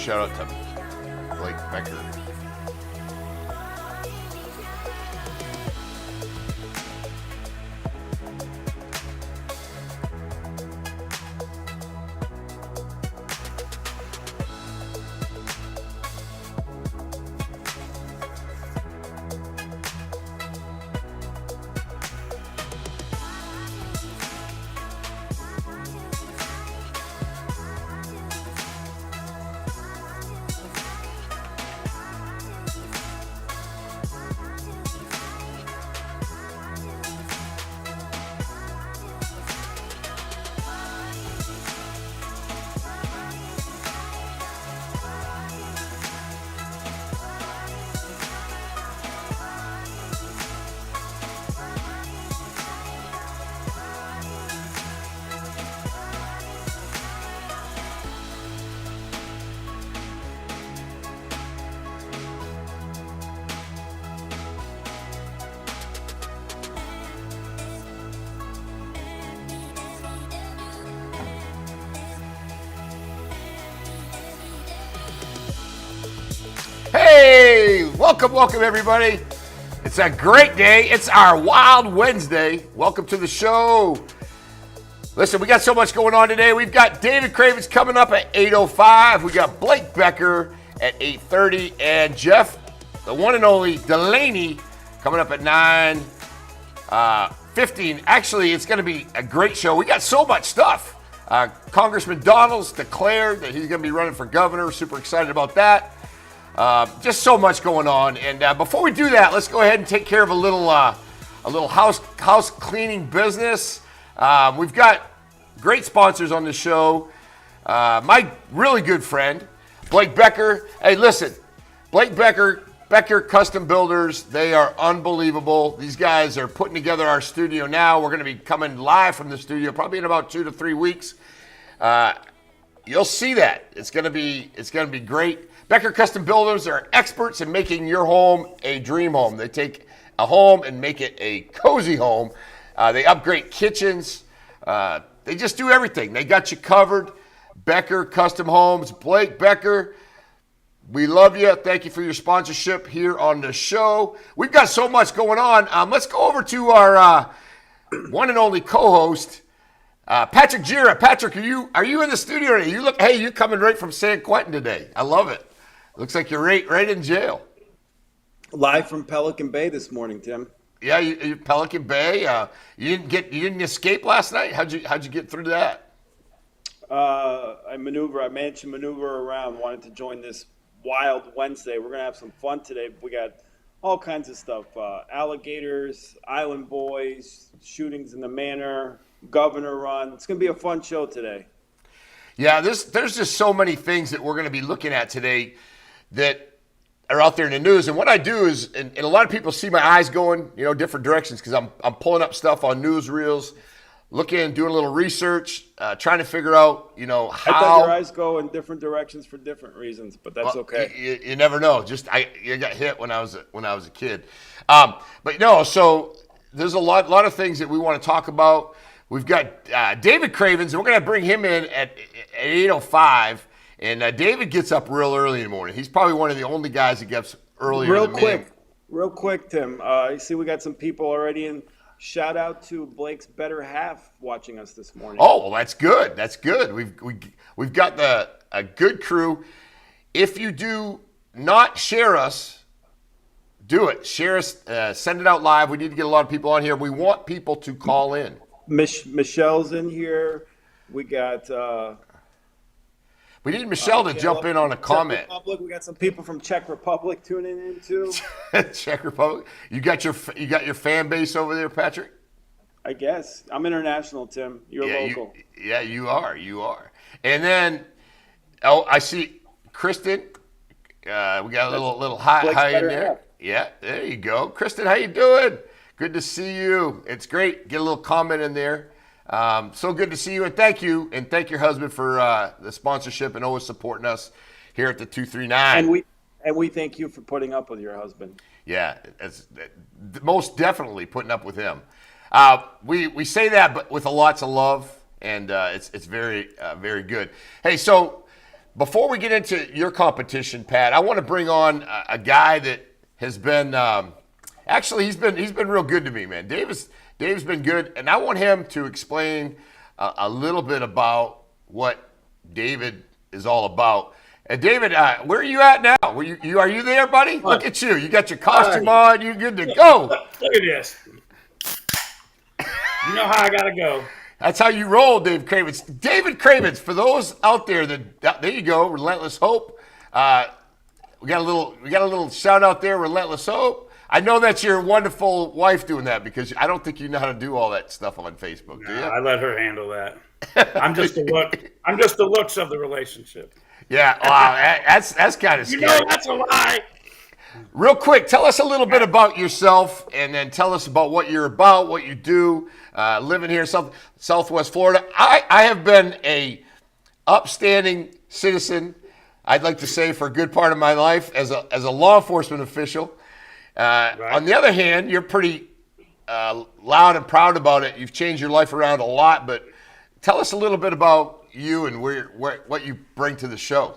shout out to Blake Becker. Hey, welcome everybody. It's a great day. It's our Wild Wednesday. Welcome to the show. Listen, we got so much going on today. We've got David Cravens coming up at 8:05. We got Blake Becker at 8:30. And Jeff, the one and only Delaney, coming up at 9:15. Actually, it's going to be a great show. We got so much stuff. Congressman Donalds declared that he's going to be running for governor. Super excited about that. Just so much going on. And before we do that, let's go ahead and take care of a little house cleaning business. We've got great sponsors on the show. My really good friend, Blake Becker. Hey, listen, Blake Becker Custom Builders, they are unbelievable. These guys are putting together our studio now. We're going to be coming live from the studio probably in about 2 to 3 weeks. You'll see that. It's going to be great. Becker Custom Builders are experts in making your home a dream home. They take a home and make it a cozy home. They upgrade kitchens. They just do everything. They got you covered. Becker Custom Homes. Blake Becker, we love you. Thank you for your sponsorship here on the show. We've got so much going on. Let's go over to our one and only co-host, Patrick Gira. Patrick, are you in the studio today? You're coming right from San Quentin today. I love it. Looks like you're right in jail. Live from Pelican Bay this morning, Tim. Yeah, you Pelican Bay. You didn't escape last night. How'd you get through that? I managed to maneuver around. Wanted to join this Wild Wednesday. We're gonna have some fun today. We got all kinds of stuff: alligators, island boys, shootings in the manor, governor run. It's gonna be a fun show today. Yeah, there's just so many things that we're going to be looking at today that are out there in the news. And what I do is, and a lot of people see my eyes going, different directions because I'm pulling up stuff on newsreels, looking, doing a little research, trying to figure out, how. I thought your eyes go in different directions for different reasons, but that's okay. You never know. You got hit when I was a kid, but no. So there's a lot of things that we want to talk about. We've got David Cravens, and we're going to bring him in at 8:05. And David gets up real early in the morning. He's probably one of the only guys that gets earlier than me. Real quick, Tim. You see we got some people already in. Shout out to Blake's better half watching us this morning. Oh, well, that's good. That's good. We've got a good crew. If you do not share us, do it. Share us. Send it out live. We need to get a lot of people on here. We want people to call in. Michelle's in here. We got. We need Michelle to jump in on a comment. Republic. We got some people from Czech Republic tuning in too. Czech Republic. You got your fan base over there, Patrick? I guess I'm international, Tim. You're local. You are. And then, I see Kristen. We got a little high in there. Half. Yeah, there you go, Kristen. How you doing? Good to see you. It's great. Get a little comment in there. So good to see you, and thank you, and thank your husband for the sponsorship and always supporting us here at the 239. And we thank you for putting up with your husband. Yeah, it's most definitely putting up with him. We say that, but with lots of love, and it's very very good. Hey, so before we get into your competition, Pat, I want to bring on a guy that has been actually he's been real good to me, man. Dave's been good, and I want him to explain a little bit about what David is all about. And David, where are you at now? Are you there, buddy? Look at you. You got your costume on. You're good to go. Look at this. You know how I gotta go. That's how you roll, Dave Cravens. David Cravens, for those out there there you go, Relentless Hope. We got a little shout out there, Relentless Hope. I know that's your wonderful wife doing that because I don't think you know how to do all that stuff on Facebook, do you? I let her handle that. I'm just the look. I'm just the looks of the relationship. Yeah, wow, that's kind of You scary. know that's a lie. Real quick, tell us a little bit about yourself, and then tell us about what you're about, what you do, living here in Southwest Florida. I have been a upstanding citizen, I'd like to say, for a good part of my life as a law enforcement official. Right. On the other hand, you're pretty loud and proud about it. You've changed your life around a lot, but tell us a little bit about you and what you bring to the show.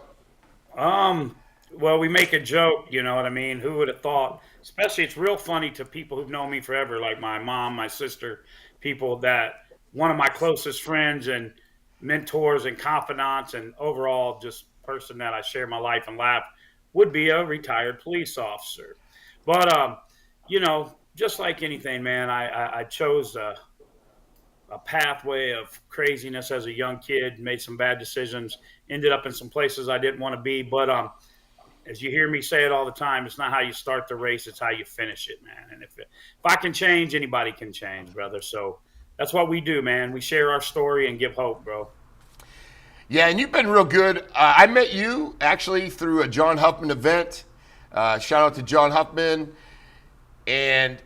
Well, we make a joke, you know what I mean? Who would have thought? Especially, it's real funny to people who've known me forever, like my mom, my sister, people that one of my closest friends and mentors and confidants and overall just person that I share my life and laugh would be a retired police officer. But, you know, just like anything, man, I chose a pathway of craziness as a young kid, made some bad decisions, ended up in some places I didn't want to be. But as you hear me say it all the time, it's not how you start the race, it's how you finish it, man. And if I can change, anybody can change, brother. So that's what we do, man. We share our story and give hope, bro. Yeah, and you've been real good. I met you actually through a John Huffman event. Shout out to John Huffman. And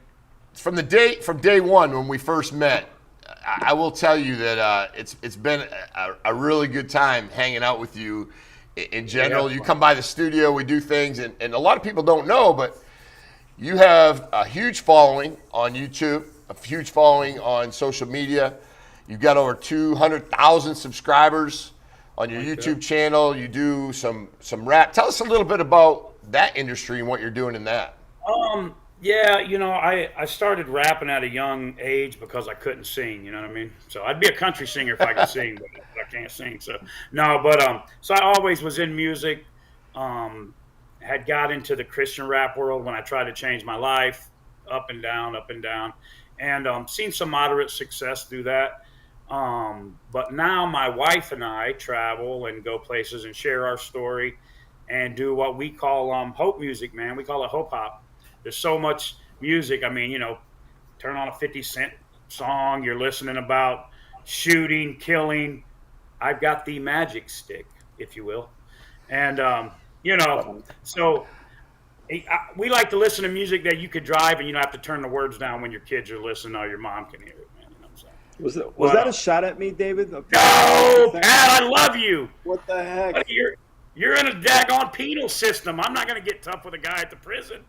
from day one when we first met, I will tell you that it's been a really good time hanging out with you in general. Yeah. You come by the studio, we do things, and a lot of people don't know, but you have a huge following on YouTube, a huge following on social media. You've got over 200,000 subscribers on your YouTube channel. You do some rap. Tell us a little bit about that industry and what you're doing in that. Yeah, you know, I started rapping at a young age because I couldn't sing, you know what I mean? So I'd be a country singer if I could sing, but I can't sing. So no, but so I always was in music. Had got into the Christian rap world when I tried to change my life, up and down, and seen some moderate success through that. But now my wife and I travel and go places and share our story and do what we call hope music, man. We call it hope hop. There's so much music. I mean, you know, turn on a 50 Cent song. You're listening about shooting, killing. I've got the magic stick, if you will. And, you know, so we like to listen to music that you could drive and you don't have to turn the words down when your kids are listening or your mom can hear it, man. You know what I'm saying? Was that a shot at me, David? No, Pat, I love you. What the heck? You're in a daggone penal system. I'm not going to get tough with a guy at the prison.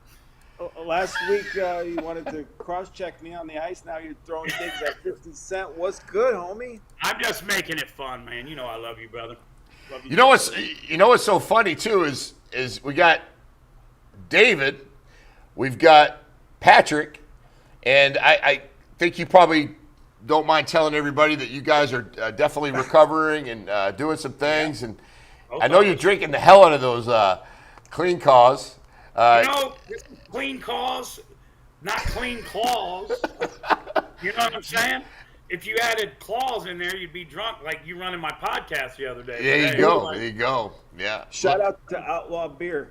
Last week, you wanted to cross-check me on the ice. Now you're throwing digs at 50 Cent. What's good, homie? I'm just making it fun, man. You know I love you, brother. Love You know what's so funny too is we got David, we've got Patrick, and I think you probably don't mind telling everybody that you guys are definitely recovering and doing some things. And I know you're drinking the hell out of those clean cause. You know, clean cause, not clean claws. You know what I'm saying? If you added claws in there, you'd be drunk like you running my podcast the other day. There you go. There you go. Yeah. Shout out to Outlaw Beer.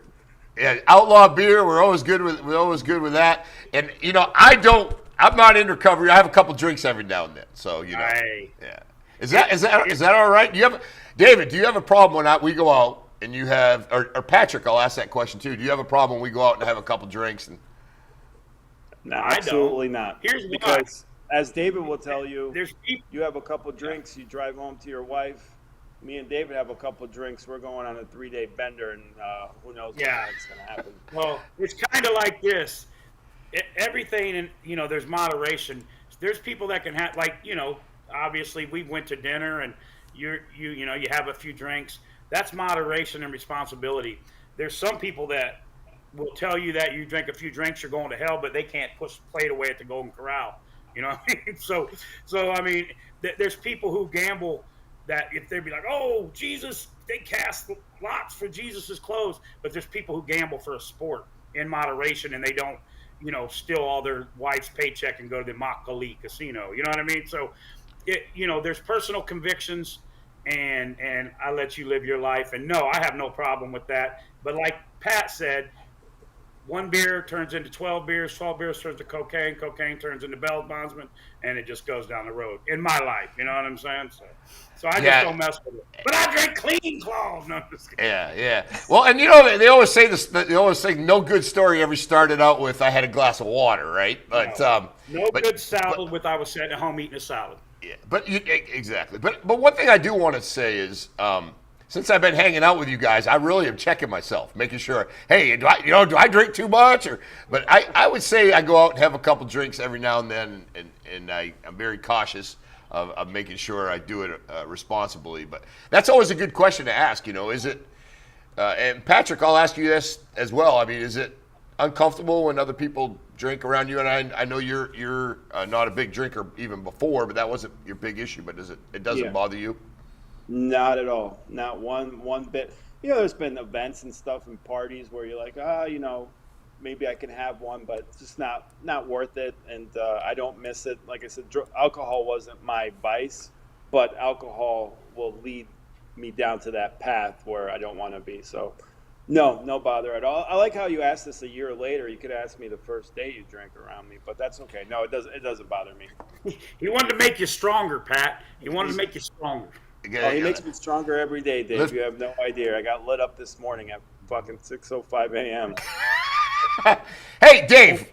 Yeah, Outlaw Beer. We're always good with that. And you know, I'm not in recovery. I have a couple drinks every now and then. So you know. Hey. Yeah. Is that all right? David? Do you have a problem when we go out? And you have, or Patrick, I'll ask that question too. Do you have a problem when we go out and have a couple drinks? No, absolutely not. Here's why. Because, as David will tell you, There's people. you have a couple drinks, you drive home to your wife. Me and David have a couple drinks. We're going on a 3-day bender, and who knows what's going to happen. Well, it's kind of like this. Everything, and you know, there's moderation. There's people that can have, like, you know, obviously we went to dinner, and you have a few drinks. that's moderation and responsibility. There's some people that will tell you that you drink a few drinks, you're going to hell, but they can't push the plate away at the Golden Corral. You know what I mean? So I mean, there's people who gamble that if they'd be like, oh, Jesus, they cast lots for Jesus's clothes, but there's people who gamble for a sport in moderation and they don't, steal all their wife's paycheck and go to the Makali casino. You know what I mean? So, there's personal convictions, and I let you live your life. And no, I have no problem with that. But like Pat said, one beer turns into 12 beers, 12 beers turns to cocaine, cocaine turns into bail bondsman, and it just goes down the road in my life. You know what I'm saying? So I just don't mess with it. But I drink Clean Claws. No, I'm just kidding. Yeah. Well, and they always say this. They always say no good story ever started out with "I had a glass of water," right? But good salad with I was sitting at home eating a salad. Yeah, exactly. But one thing I do want to say is, since I've been hanging out with you guys, I really am checking myself, making sure. Hey, do I drink too much? But I would say I go out and have a couple drinks every now and then, and I'm very cautious of making sure I do it responsibly. But that's always a good question to ask. Is it? And Patrick, I'll ask you this as well. I mean, is it uncomfortable when other people drink around you? And I know you're not a big drinker even before, but that wasn't your big issue. But it doesn't bother you? Not at all. Not one bit. There's been events and stuff and parties where you're like, maybe I can have one, but it's just not worth it. And I don't miss it. Like I said, alcohol wasn't my vice, but alcohol will lead me down to that path where I don't want to be. So no bother at all. I like how you asked this a year later. You could ask me the first day you drank around me, but that's okay. No, it doesn't bother me. He wanted to make you stronger, Pat. He wanted to make you stronger. He makes me stronger every day, Dave. You have no idea. I got lit up this morning at fucking 6:05 a.m. Hey, Dave,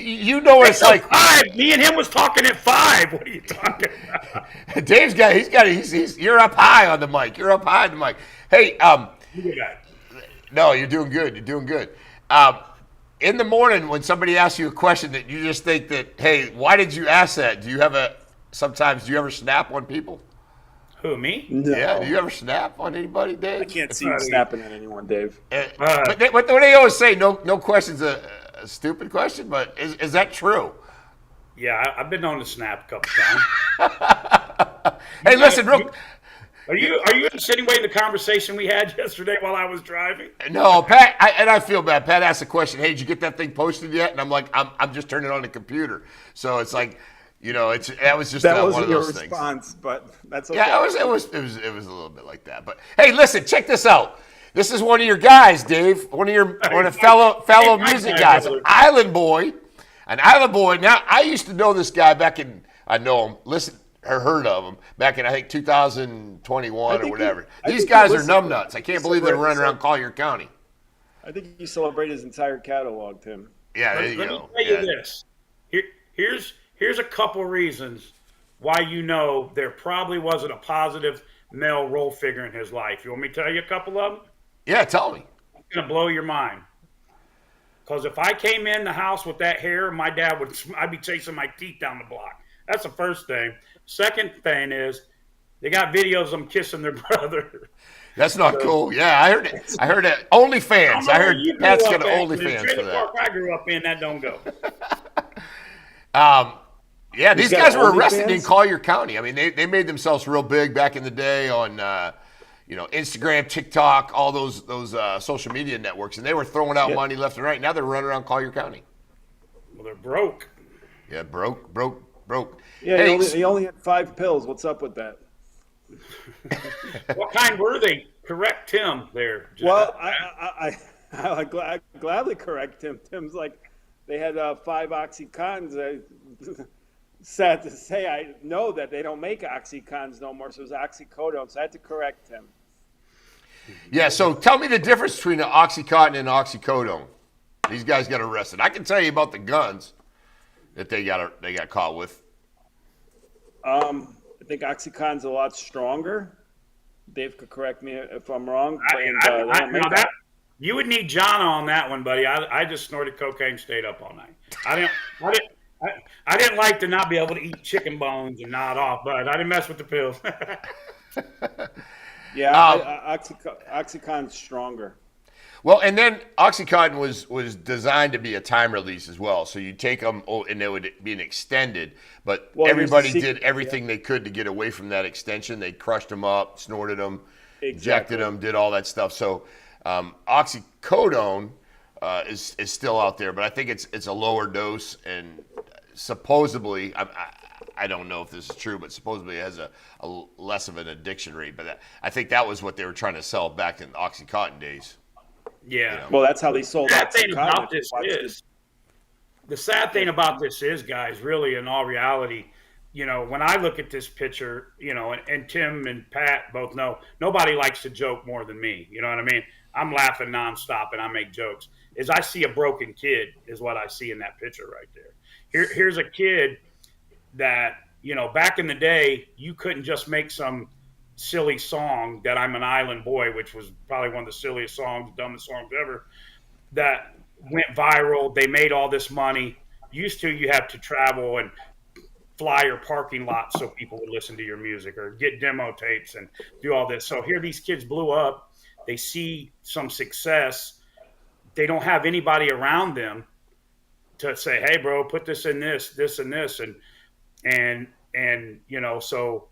you know what it's like. 5. Me and him was talking at 5. What are you talking about? Dave's you're up high on the mic. You're up high on the mic. Hey, no, you're doing good. You're doing good. In the morning, when somebody asks you a question that you just think that, hey, why did you ask that? Do you ever snap on people? Who, me? No. Yeah, do you ever snap on anybody, Dave? I can't see you snapping at anyone, Dave. But they always say no question's a stupid question, but is that true? Yeah, I've been known to snap a couple times. Hey, listen, real. Are you insinuating the conversation we had yesterday while I was driving? No, Pat, I feel bad. Pat asked the question, "Hey, did you get that thing posted yet?" And I'm like, "I'm just turning it on the computer." So it's like, that was just that one wasn't of your those things. response, but that's okay. Yeah, it was a little bit like that. But hey, listen, check this out. This is one of your guys, Dave. One of fellow music guys, an Island Boy. Now, I used to know this guy back in. I know him. Listen. Or heard of them back in, I think, 2021 or whatever. These guys are numbnuts. I can't believe they're running around Collier County. I think you celebrate his entire catalog, Tim. Yeah, there you Let go. me tell you this. Here's a couple reasons why there probably wasn't a positive male role figure in his life. You want me to tell you a couple of them? Yeah, tell me. It's going to blow your mind. Because if I came in the house with that hair, I'd be chasing my teeth down the block. That's the first thing. Second thing is, they got videos of them kissing their brother. That's not cool. Yeah, I heard it. I heard it. OnlyFans. I heard Pat's got an OnlyFans for that. Park I grew up in, that don't go. Yeah, these guys were arrested in Collier County. I mean, they made themselves real big back in the day on Instagram, TikTok, all those social media networks, and they were throwing out money left and right. Now they're running around Collier County. Well, they're broke. Yeah, broke. Yeah, Hey, he only had 5 pills. What's up with that? What kind were they? Correct Tim there. Well, I gladly correct Tim. Tim's like, they had 5 Oxycontins. Sad to say, I know that they don't make Oxycontins no more, so it was oxycodone. So I had to correct him. Yeah, so tell me the difference between an Oxycontin and oxycodone. These guys got arrested. I can tell you about the guns that they got caught with. I think Oxycontin's a lot stronger. Dave could correct me if I'm wrong. You would need John on that one, buddy. I just snorted cocaine, stayed up all night. I didn't like to not be able to eat chicken bones and nod off, but I didn't mess with the pills. Yeah, Oxycontin's stronger. Well, and then OxyContin was designed to be a time release as well. So you take them, and it would be an extended. But Well, here's the everybody secret, did everything they could to get away from that extension. They crushed them up, snorted them, Exactly. injected them, did all that stuff. So oxycodone is still out there, but I think it's a lower dose, and supposedly I don't know if this is true, but supposedly it has a less of an addiction rate. But I think that was what they were trying to sell back in the OxyContin days. Yeah. Well, that's how they sold sad thing Oxycontin. about this is the sad thing about this is, guys, really in all reality, when I look at this picture, and Tim and Pat both know nobody likes to joke more than me. You know what I mean? I'm laughing nonstop and I make jokes. Is I see a broken kid is what I see in that picture right there. Here's a kid that, back in the day, you couldn't just make some silly song that I'm an island boy, which was probably one of the silliest songs, dumbest songs ever, that went viral. They made all this money. Used to, you have to travel and fly your parking lot so people would listen to your music or get demo tapes and do all this. So here these kids blew up. They see some success. They don't have anybody around them to say, hey, bro, put this in this, and this. And so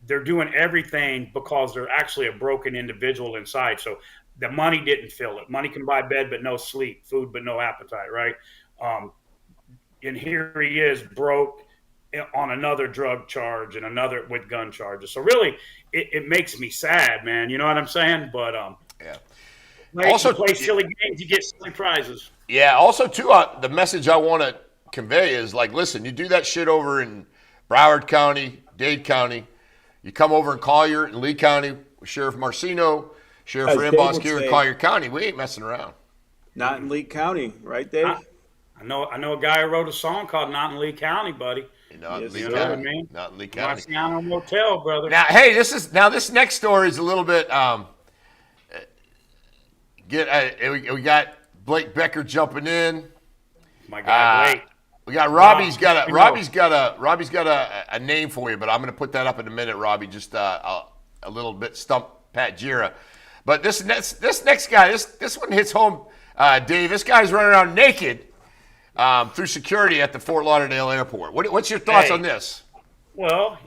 they're doing everything because they're actually a broken individual inside. So the money didn't fill it. Money can buy bed, but no sleep, food, but no appetite, right? And here he is broke on another drug charge and another with gun charges. So really, it makes me sad, man. You know what I'm saying? But Yeah. also, you play silly games, you get silly prizes. Yeah. Also, too, the message I want to convey is like, listen, you do that shit over in Broward County, Dade County. You come over in Collier and Lee County with Sheriff Marcino, Sheriff As Dave would Rambosque in say, Collier County. We ain't messing around. Not in Lee County, right, Dave? I know a guy who wrote a song called "Not in Lee County," buddy. Not in Yes, Lee sir. County. You know what I mean? Not in Lee County. Marciano Motel, brother. Now, hey, this next story is a little bit. We got Blake Becker jumping in. My guy Blake. We got Robbie's got a name for you, but I'm going to put that up in a minute, Robbie. Just a little bit stump Pat Gira. But this next guy, this one hits home, Dave. This guy's running around naked through security at the Fort Lauderdale airport. What's your thoughts on this? Well,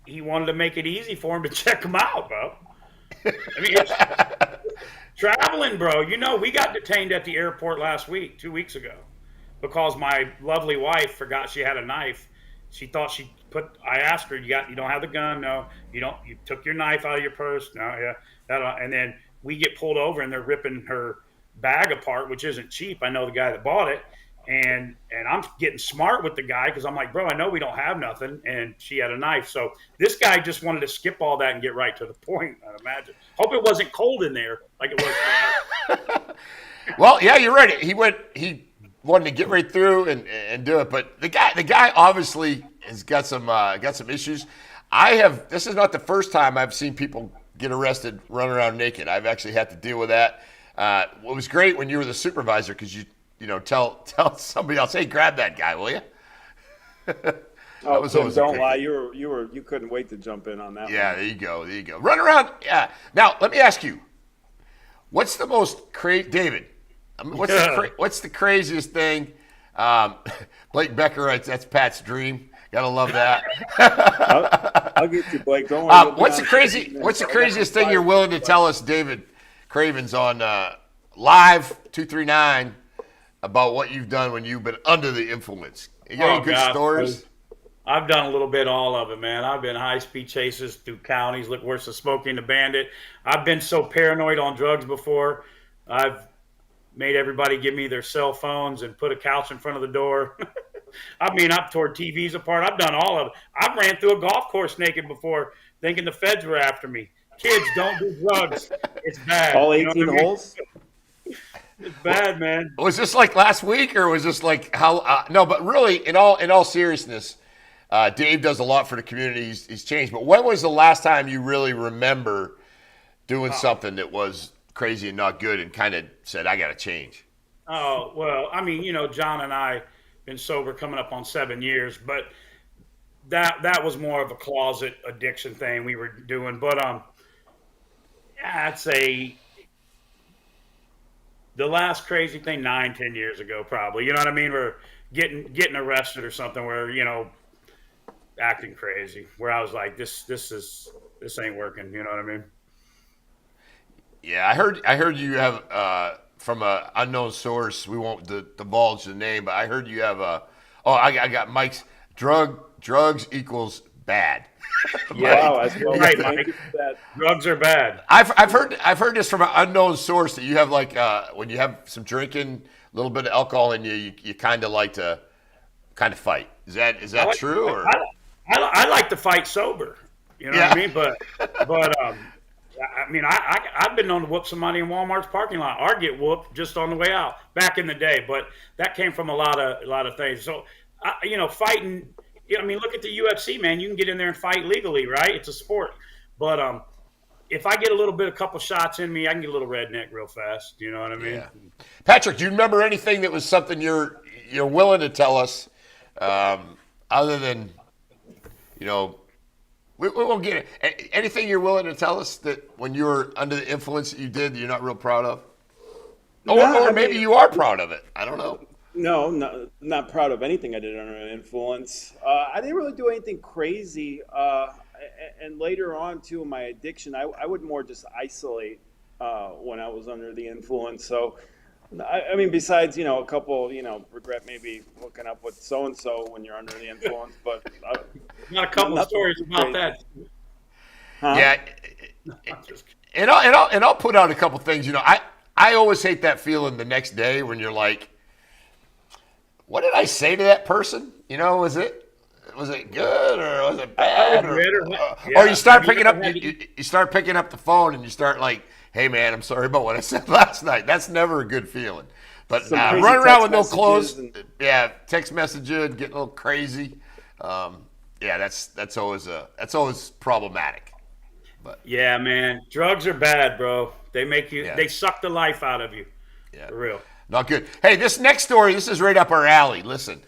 he wanted to make it easy for him to check him out, bro. I mean, it's traveling, bro. We got detained at the airport last week, 2 weeks ago, because my lovely wife forgot she had a knife. She thought I asked her, you don't have the gun? No. You don't. You took your knife out of your purse? No. Yeah. And then we get pulled over and they're ripping her bag apart, which isn't cheap. I know the guy that bought it. And I'm getting smart with the guy because I'm like, bro, I know we don't have nothing. And she had a knife. So this guy just wanted to skip all that and get right to the point, I'd imagine. Hope it wasn't cold in there like it was. Well, yeah, you're right. He wanted to get right through and do it. But the guy obviously has got some issues. This is not the first time I've seen people get arrested running around naked. I've actually had to deal with that. It was great when you were the supervisor because you tell somebody else, hey, grab that guy, will you? Tim, don't lie. You couldn't wait to jump in on that. Yeah, one. there you go. Run around. Yeah. Now let me ask you, what's the most David? What's the craziest thing? Blake Becker writes, that's Pat's dream. Gotta love that. I'll get you, Blake. Don't worry. What's the craziest thing you're willing to tell us, David Cravens, on Live 239 about what you've done when you've been under the influence? You got any good stories? I've done a little bit of all of it, man. I've been high-speed chases through counties, look worse than Smoking the Bandit. I've been so paranoid on drugs before. I've made everybody give me their cell phones and put a couch in front of the door. I've torn TVs apart. I've done all of it. I ran through a golf course naked before thinking the feds were after me. Kids, don't do drugs. It's bad. All 18 holes? It's bad, man. Was this like last week, or was this like how? No, but really, in all seriousness, Dave does a lot for the community. He's changed. But when was the last time you really remember doing something that was crazy and not good, and kind of said, "I got to change"? Oh well, John and I been sober coming up on 7 years, but that was more of a closet addiction thing we were doing. But I'd say the last crazy thing 9, 10 years ago, probably. You know what I mean? We're getting arrested or something where, acting crazy. Where I was like, this ain't working. You know what I mean? Yeah, I heard you have from a unknown source. We won't divulge the name, but I heard you have a. Oh, I got Mike's drugs equals bad. Wow, that's well, Right, thank Mike. you for that. Drugs are bad. I've heard this from an unknown source that you have like when you have some drinking, a little bit of alcohol in you kind of like to kind of fight. Is that true or? I like to fight sober. You know what I mean? But I mean, I've been known to whoop somebody in Walmart's parking lot or get whooped just on the way out back in the day. But that came from a lot of things. So, fighting. I mean, look at the UFC, man. You can get in there and fight legally, right? It's a sport. But if I get a couple shots in me, I can get a little redneck real fast. You know what I mean? Yeah. Patrick, do you remember anything that was something you're willing to tell us, other than, we won't get it. Anything you're willing to tell us that when you were under the influence that you did, that you're not real proud of? Or maybe you are proud of it. I don't know. No, not proud of anything I did under influence. I didn't really do anything crazy. And later on, too, in my addiction, I would more just isolate when I was under the influence. So, I mean, besides, a couple, regret maybe hooking up with so-and-so when you're under the influence. But Got a couple of stories about that. Huh? Yeah. And I'll put out a couple things. I always hate that feeling the next day when you're like, what did I say to that person? Was it good or was it bad? Or you start picking up you start picking up the phone and you start like, hey man, I'm sorry about what I said last night. That's never a good feeling. But Some running crazy around with no text clothes, messages text messaging, getting a little crazy. That's always problematic. But Yeah, man. Drugs are bad, bro. They make you. Yeah. They suck the life out of you. yeah. For real. Not good. Hey, this next story, this is right up our alley. Listen,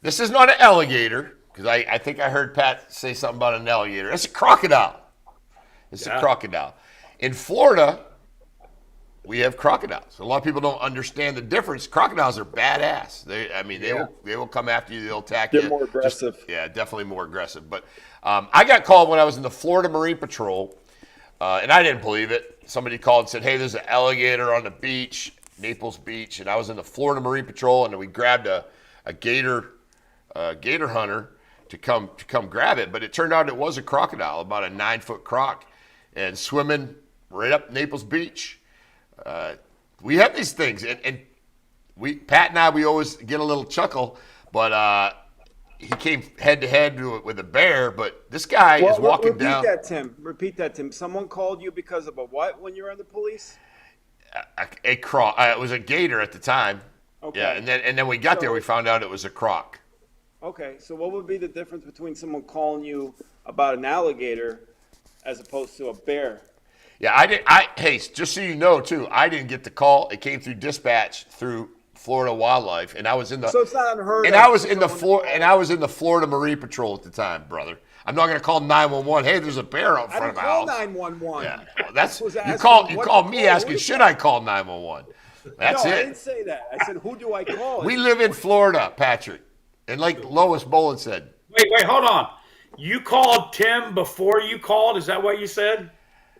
this is not an alligator, because I think I heard Pat say something about an alligator. It's a crocodile. It's a crocodile. In Florida, we have crocodiles. A lot of people don't understand the difference. Crocodiles are badass. They will come after you. They'll attack you. They're more aggressive. Definitely more aggressive. But I got called when I was in the Florida Marine Patrol, and I didn't believe it. Somebody called and said, hey, there's an alligator on the beach, Naples Beach, and I was in the Florida Marine Patrol, and we grabbed a gator hunter to come grab it. But it turned out it was a crocodile, about a 9-foot croc, and swimming right up Naples Beach. We have these things, and Pat and I, we always get a little chuckle, but he came head to head with a bear. But this guy is walking down. Repeat that, Tim. Someone called you because of a what when you were in the police? A croc. It was a gator at the time. Okay. Yeah, and then we got there, we found out it was a croc. Okay, so what would be the difference between someone calling you about an alligator as opposed to a bear? Yeah, hey, just so you know too, I didn't get the call. It came through dispatch through Florida Wildlife, and I was in the. So it's not unheard and of. I was in the Florida Marine Patrol at the time, brother. I'm not going to call 911. Hey, there's a bear out I front didn't of call my house. 911. Yeah, well, that's was you asking called me what- asking, should I call 911? That's no, I it. didn't say that. I said, who do I call? We live in Florida, Patrick, and like Lois Bolin said, Wait, hold on. You called Tim before you called? Is that what you said?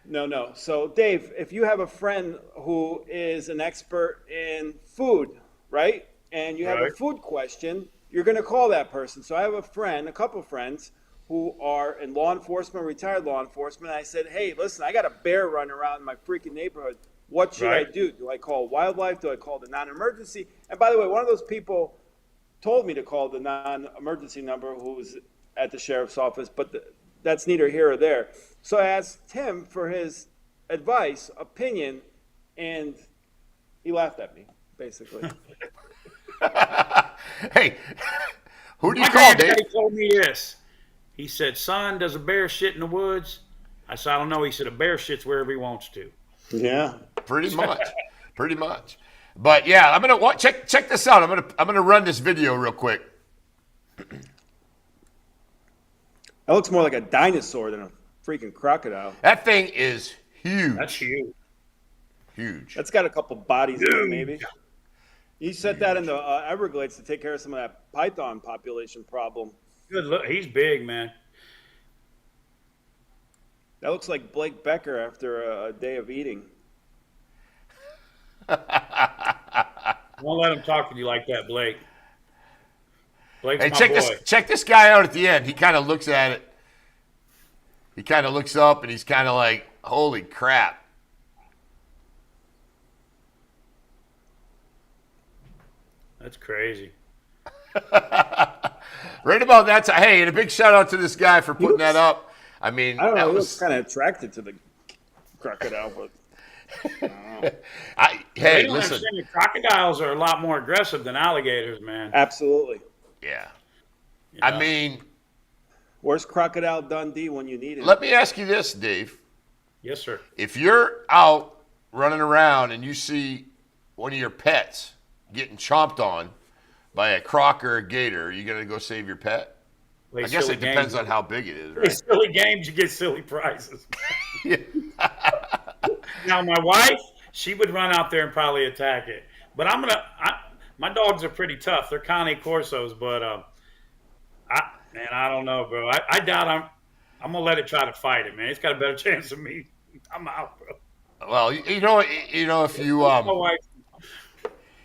No. So, Dave, if you have a friend who is an expert in food, right? And you have a Right. food question, you're going to call that person. So I have a couple friends who are in law enforcement, retired law enforcement. I said, hey, listen, I got a bear running around in my freaking neighborhood. What should I Right. do? Do I call wildlife? Do I call the non-emergency? And by the way, one of those people told me to call the non-emergency number who was at the sheriff's office, but that's neither here or there. So I asked Tim for his advice, opinion, and he laughed at me, basically. hey, who do you My call, Dave? granddaddy told me this. He said, son, does a bear shit in the woods? I said, I don't know. He said, a bear shits wherever he wants to. Yeah. Pretty much. But yeah, I'm gonna check this out. I'm gonna run this video real quick. That looks more like a dinosaur than a freaking crocodile. That thing is That's Huge. huge. Huge. That's got a couple bodies in it, maybe. Huge. You set that in the Everglades to take care of some of that python population problem. Good look. He's big, man. That looks like Blake Becker after a day of eating. Don't let him talk to you like that, Blake. Blake's Hey, my check boy. this guy out at the end. He kind of looks at it. He kind of looks up and he's kind of like, "Holy crap!" That's crazy. Right about that time. Hey, and a big shout out to this guy for putting that up. I mean, I don't know. that He was. looks kind of attracted to the crocodile, but Hey, You don't listen. understand that crocodiles are a lot more aggressive than alligators, man. absolutely. Yeah. You I know? mean, Where's Crocodile Dundee when you need it? let me ask you this, Dave. Yes, sir. If you're out running around and you see one of your pets getting chomped on by a croc or a gator, are you going to go save your pet? Play I guess silly it depends games. on how big it is, Play right? silly games, you get silly prizes. Now, my wife, she would run out there and probably attack it. But my dogs are pretty tough. They're Cane Corsos, but I don't know, bro. I doubt I'm gonna let it try to fight it, man. It's got a better chance of me. I'm out, bro. Well, you know, if you My wife,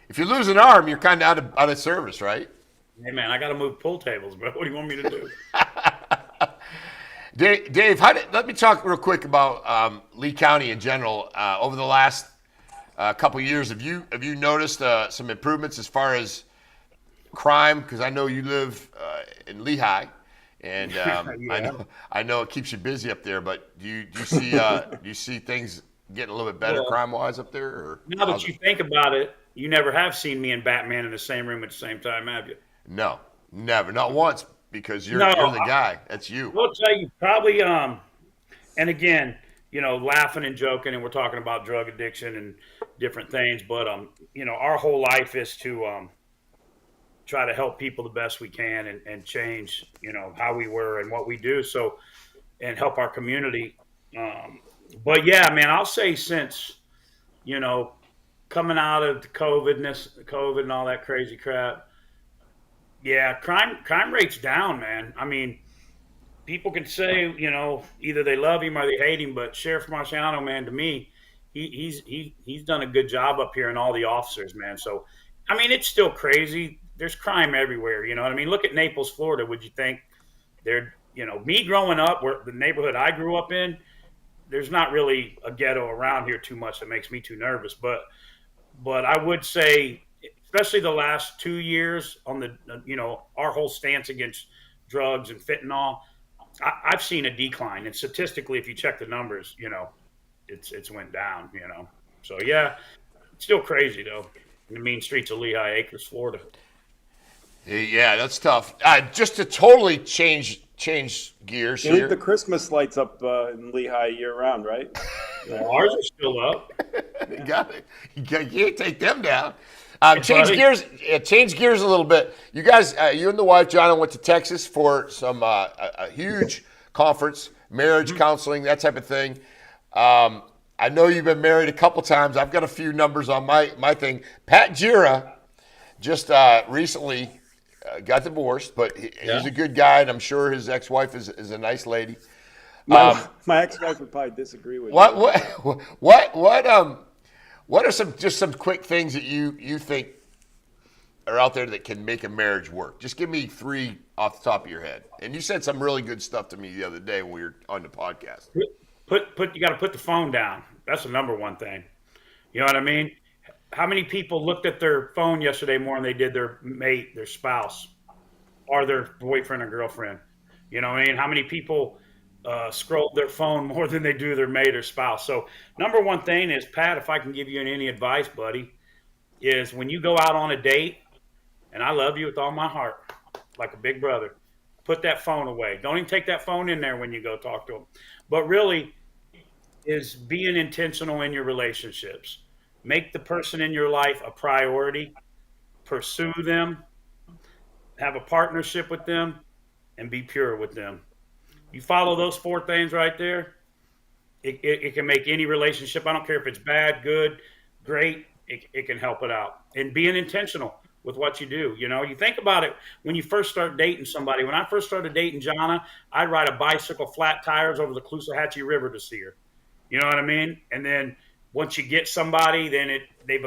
if you lose an arm, you're kind of out of service, right? hey man, I gotta move pool tables, bro. What do you want me to do? Dave, let me talk real quick about Lee County in general. Over the last couple of years, have you noticed some improvements as far as crime? Because I know you live in Lehigh, and Yeah. I know it keeps you busy up there. But do you see things getting a little bit better Well, crime wise up there? Or Now how's that you it? think about it, you never have seen me and Batman in the same room at the same time, have you? No, never, not once, because you're No, the guy. That's you. We'll tell you probably and again, laughing and joking and we're talking about drug addiction and different things, but our whole life is to try to help people the best we can and change, how we were and what we do. So and help our community. But yeah, man, I'll say since, coming out of the COVID and all that crazy crap, yeah, crime rate's down, man. I mean, people can say, either they love him or they hate him, but Sheriff Marciano, man, to me, he's done a good job up here and all the officers, man. So, I mean, it's still crazy. There's crime everywhere, you know what I mean? Look at Naples, Florida. Would you think me growing up, where the neighborhood I grew up in, there's not really a ghetto around here too much that makes me too nervous. But I would say, especially the last 2 years on the, our whole stance against drugs and fentanyl, I've seen a decline. And statistically, if you check the numbers, it's went down, So yeah, it's still crazy though. In the mean streets of Lehigh Acres, Florida. Yeah, that's tough. Just to totally change gears You leave here. the Christmas lights up in Lehigh year round, right? Well, ours are still up. You got it. You can't take them down. Change buddy. gears. Change gears a little bit. You guys, you and the wife, John, went to Texas for some a huge conference, marriage counseling, that type of thing. I know you've been married a couple times. I've got a few numbers on my thing. Pat Gira just recently got divorced, but he's a good guy, and I'm sure his ex-wife is a nice lady. My ex-wife would probably disagree with you. What are some quick things that you think are out there that can make a marriage work? Just give me 3 off the top of your head. And you said some really good stuff to me the other day when we were on the podcast. You got to put the phone down. That's the number one thing. You know what I mean? How many people looked at their phone yesterday more than they did their mate, their spouse, or their boyfriend or girlfriend? You know what I mean? How many people scrolled their phone more than they do their mate or spouse? So number one thing is, Pat, if I can give you any advice, buddy, is when you go out on a date, and I love you with all my heart, like a big brother, put that phone away. Don't even take that phone in there when you go talk to them. But really is being intentional in your relationships. Make the person in your life a priority, pursue them, have a partnership with them, and be pure with them. You follow those 4 things right there, It can make any relationship. I don't care if it's bad, good, great. It can help it out. And being intentional with what you do. You know, you think about it when you first start dating somebody. When I first started dating Jonna, I'd ride a bicycle flat tires over the Caloosahatchee River to see her. You know what I mean? And then once you get somebody, then they're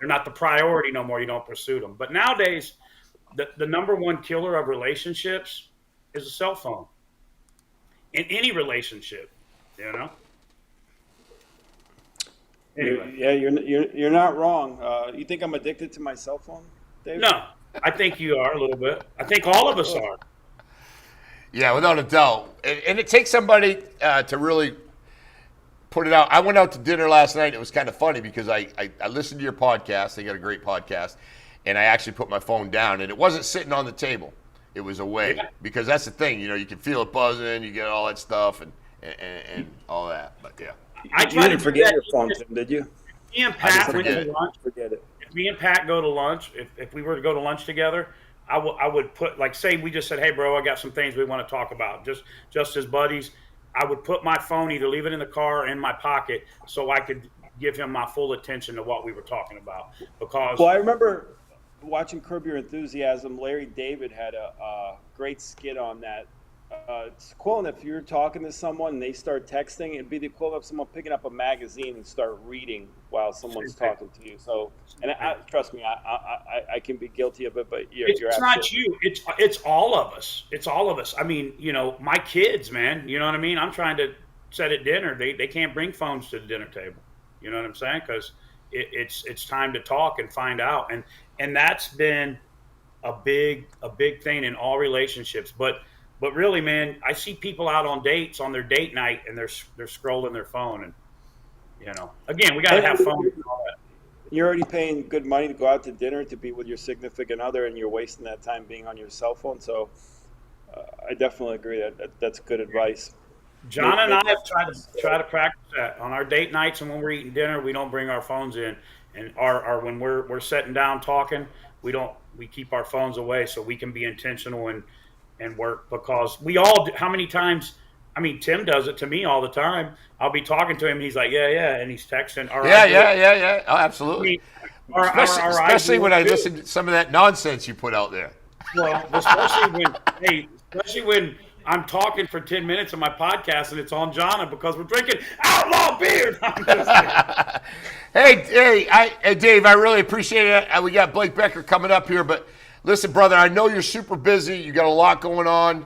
not the priority no more. You don't pursue them. But nowadays, the number one killer of relationships is a cell phone. In any relationship, you know. Anyway. Yeah, you're not wrong. You think I'm addicted to my cell phone, Dave? No, I think you are a little bit. I think all of us are. Yeah, without a doubt. And it takes somebody to really put it out. I went out to dinner last night. It was kind of funny because I listened to your podcast. They got a great podcast. And I actually put my phone down. And it wasn't sitting on the table. It was away. Yeah. Because that's the thing. You know, you can feel it buzzing. You get all that stuff and all that. But, yeah. You didn't forget your phone, Tim, did you? Me and Pat went forget to it. lunch. Forget it. If me and Pat go to lunch, if we were to go to lunch together, I would put, like, say we just said, hey, bro, I got some things we want to talk about, just as buddies. I would put my phone, either leave it in the car or in my pocket, so I could give him my full attention to what we were talking about. Because Well, I remember watching Curb Your Enthusiasm. Larry David had a great skit on that. It's equivalent if you're talking to someone and they start texting, it'd be the equivalent of someone picking up a magazine and start reading while someone's talking to you. So, and trust me, I can be guilty of it, but you're it's not absolutely- you. It's all of us. It's all of us. I mean, you know, my kids, man. You know what I mean? I'm trying to set at dinner. They can't bring phones to the dinner table. You know what I'm saying? Because it's time to talk and find out. And that's been a big thing in all relationships. But really, man, I see people out on dates on their date night and they're scrolling their phone, and you know, again, we got to have fun with all that. You're already paying good money to go out to dinner to be with your significant other, and you're wasting that time being on your cell phone. So, I definitely agree that's good advice. John and I have tried to practice that on our date nights, and when we're eating dinner, we don't bring our phones in, and our when we're sitting down talking, we keep our phones away so we can be intentional and work, because we all do. How many times? I mean, Tim does it to me all the time. I'll be talking to him, and he's like, yeah, and he's texting. Yeah. Oh, absolutely. Our Especially when I ideal listen to some of that nonsense you put out there. Well, especially when I'm talking for 10 minutes on my podcast and it's on Jonna because we're drinking outlaw beer. I'm just kidding. Hey, Dave, I really appreciate it. We got Blake Becker coming up here, but listen, brother, I know you're super busy. You got a lot going on.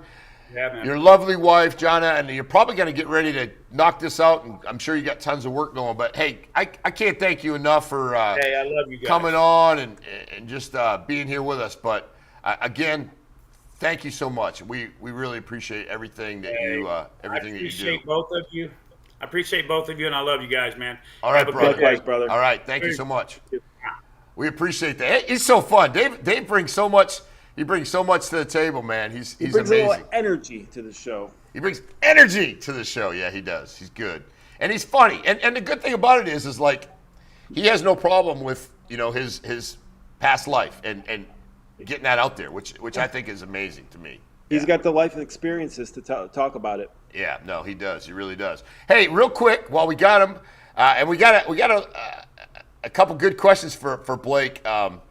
Yeah, man. Your lovely wife, Jonna, and you're probably going to get ready to knock this out, and I'm sure you got tons of work going. But, hey, I can't thank you enough for Hey, I love you guys. coming on and just being here with us. But, again, thank you so much. We really appreciate everything that you do. I appreciate both of you. I appreciate both of you, and I love you guys, man. All right, Have a brother. good day. Likewise, brother. All right, thank you so much. We appreciate that. Hey, he's so fun. Dave brings so much. He brings so much to the table, man. He's He brings a amazing. little energy to the show. He brings energy to the show. Yeah, he does. He's good. And he's funny. And the good thing about it is like he has no problem with, you know, his past life and getting that out there, which I think is amazing to me. He's got the life experiences to talk about it. Yeah, no, he does. He really does. Hey, real quick, while we got him, and we got a couple good questions for Blake. I'm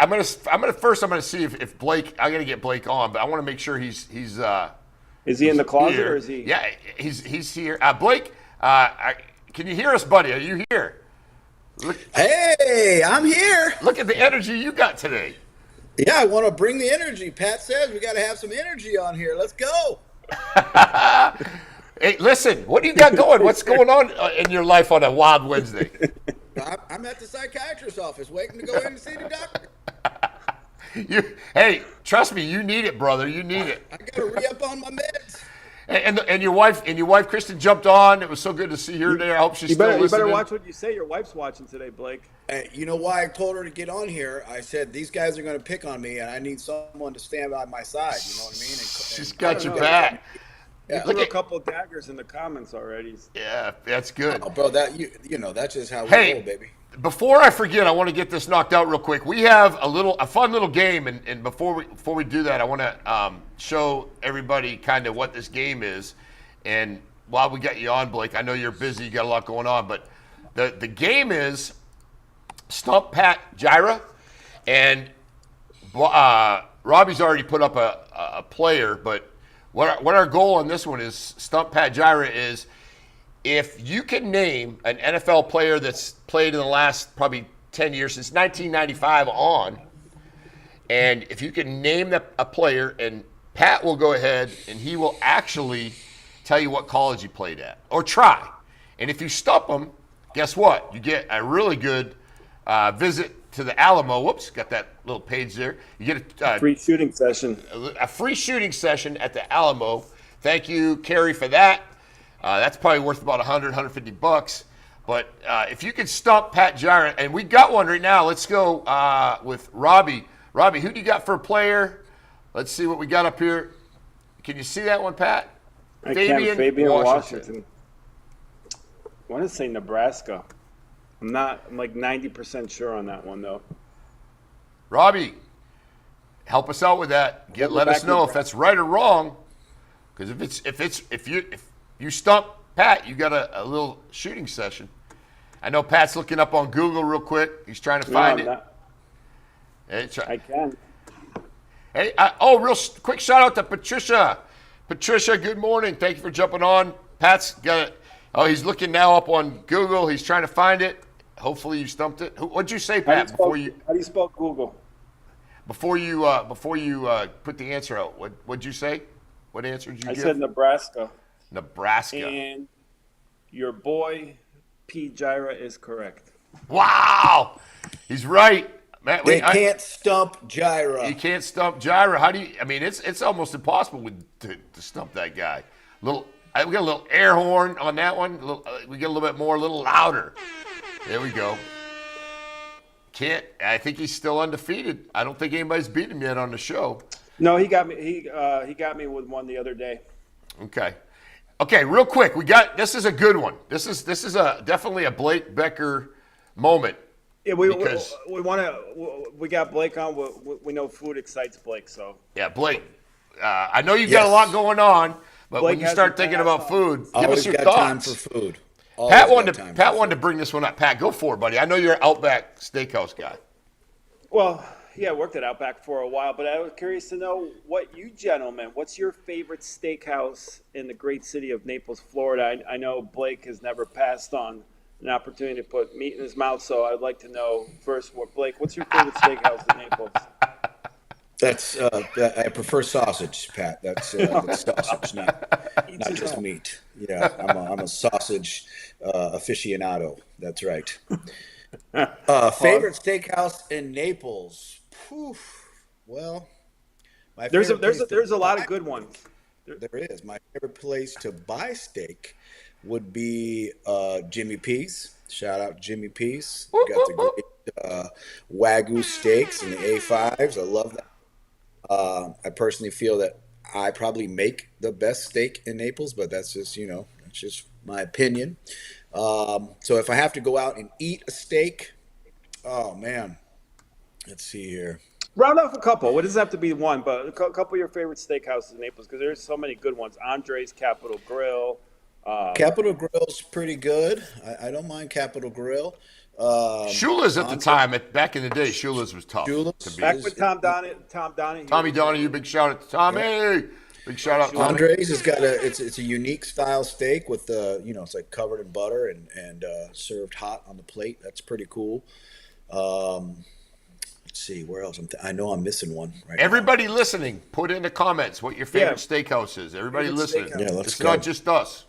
gonna see if Blake. I gotta get Blake on, but I want to make sure he's. Is he in the closet here. or is he? Yeah, he's here. Blake, can you hear us, buddy? Are you here? Hey, I'm here. Look at the energy you got today. Yeah, I want to bring the energy. Pat says we got to have some energy on here. Let's go. Hey, listen, what do you got going? What's going on in your life on a Wild Wednesday? I'm at the psychiatrist's office waiting to go in and see the doctor. Hey, trust me, you need it, brother. You need it. I got to re-up on my meds. And your wife Kristen jumped on. It was so good to see her there. I hope she's You still better listening. watch what you say. Your wife's watching today, Blake. You know why I told her to get on here? I said, these guys are going to pick on me, and I need someone to stand by my side. You know what I mean? She's And got your back. You Yeah. threw Look a at- couple of daggers in the comments already. Yeah, that's good. Oh, bro, that you know that's just how we Hey, roll, baby. before I forget, I want to get this knocked out real quick. We have a fun little game, and before we do that, I want to show everybody kind of what this game is. And while we got you on, Blake, I know you're busy, you got a lot going on, but the game is Stump Pat Gyra, and Robbie's already put up a player, but what our goal on this one is, Stump Pat Gyra, is if you can name an NFL player that's played in the last probably 10 years, since 1995 on, and if you can name a player, and Pat will go ahead and he will actually tell you what college he played at, or try. And if you stump him, guess what? You get a really good visit to the Alamo. Whoops, got that little page there. You get a Free shooting session. a free shooting session at the Alamo. Thank you, Kerry, for that. That's probably worth about $100-$150. But if you could stump Pat Gyra, and we got one right now. Let's go with Robbie. Robbie, who do you got for a player? Let's see what we got up here. Can you see that one, Pat? Fabian Washington. I want to say Nebraska. I'm like 90% sure on that one, though. Robbie, help us out with that. Let us know if that's right or wrong. Because if you stump Pat, you got a little shooting session. I know Pat's looking up on Google real quick. He's trying to find it. I can. Hey, real quick shout out to Patricia. Patricia, good morning. Thank you for jumping on. Pat's got it. Oh, he's looking now up on Google. He's trying to find it. Hopefully you stumped it. What'd you say, Pat? How do you spell Google? Before you put the answer out, what'd you say? What answer did you give? I said Nebraska. Nebraska. And your boy P. Gyra is correct. Wow, he's right. Man, They can't stump Gyra. You can't stump Gyra. How do you? I mean, it's almost impossible to stump that guy. We got a little air horn on that one. We get a little bit more, a little louder. There we go. I think he's still undefeated. I don't think anybody's beaten him yet on the show. No, he got me. He got me with one the other day. Okay, real quick. This is a good one. This is definitely a Blake Becker moment. Yeah, we got Blake on. We know food excites Blake, so yeah, Blake. I know you've got a lot going on, but Blake when you start thinking about food, give us your got thoughts. time for food. Pat wanted to bring this one up. Pat, go for it, buddy. I know you're an Outback Steakhouse guy. Well, yeah, I worked at Outback for a while, but I was curious to know what's your favorite steakhouse in the great city of Naples, Florida? I know Blake has never passed on an opportunity to put meat in his mouth, so I'd like to know first, what's your favorite steakhouse in Naples? That's I prefer sausage, Pat. That's sausage, not just meat. Yeah, I'm a sausage aficionado. That's right. Favorite steakhouse in Naples. Whew. Well, there's a lot of good ones. There is. My favorite place to buy steak would be Jimmy P's. Shout out Jimmy P's. Got the great Wagyu steaks and the A5s. I love that. I personally feel that I probably make the best steak in Naples, but that's just my opinion. So if I have to go out and eat a steak, oh man, let's see here. Round off a couple. What doesn't have to be one, but a couple of your favorite steakhouses in Naples, because there's so many good ones. Andre's, Capital Grill. Capital Grill's pretty good. I don't mind Capital Grill. Shula's at the time, back in the day, Shula's was tough. Back with Tom Donahue. Tommy Donahue, big shout out to Tommy. Yeah. Big shout out to Tommy. Andre's has got it's a unique style steak with it's like covered in butter and served hot on the plate. That's pretty cool. Let's see where else. I know I'm missing one. Everybody listening, put in the comments what your favorite steakhouse is. Everybody listening, it's not just us.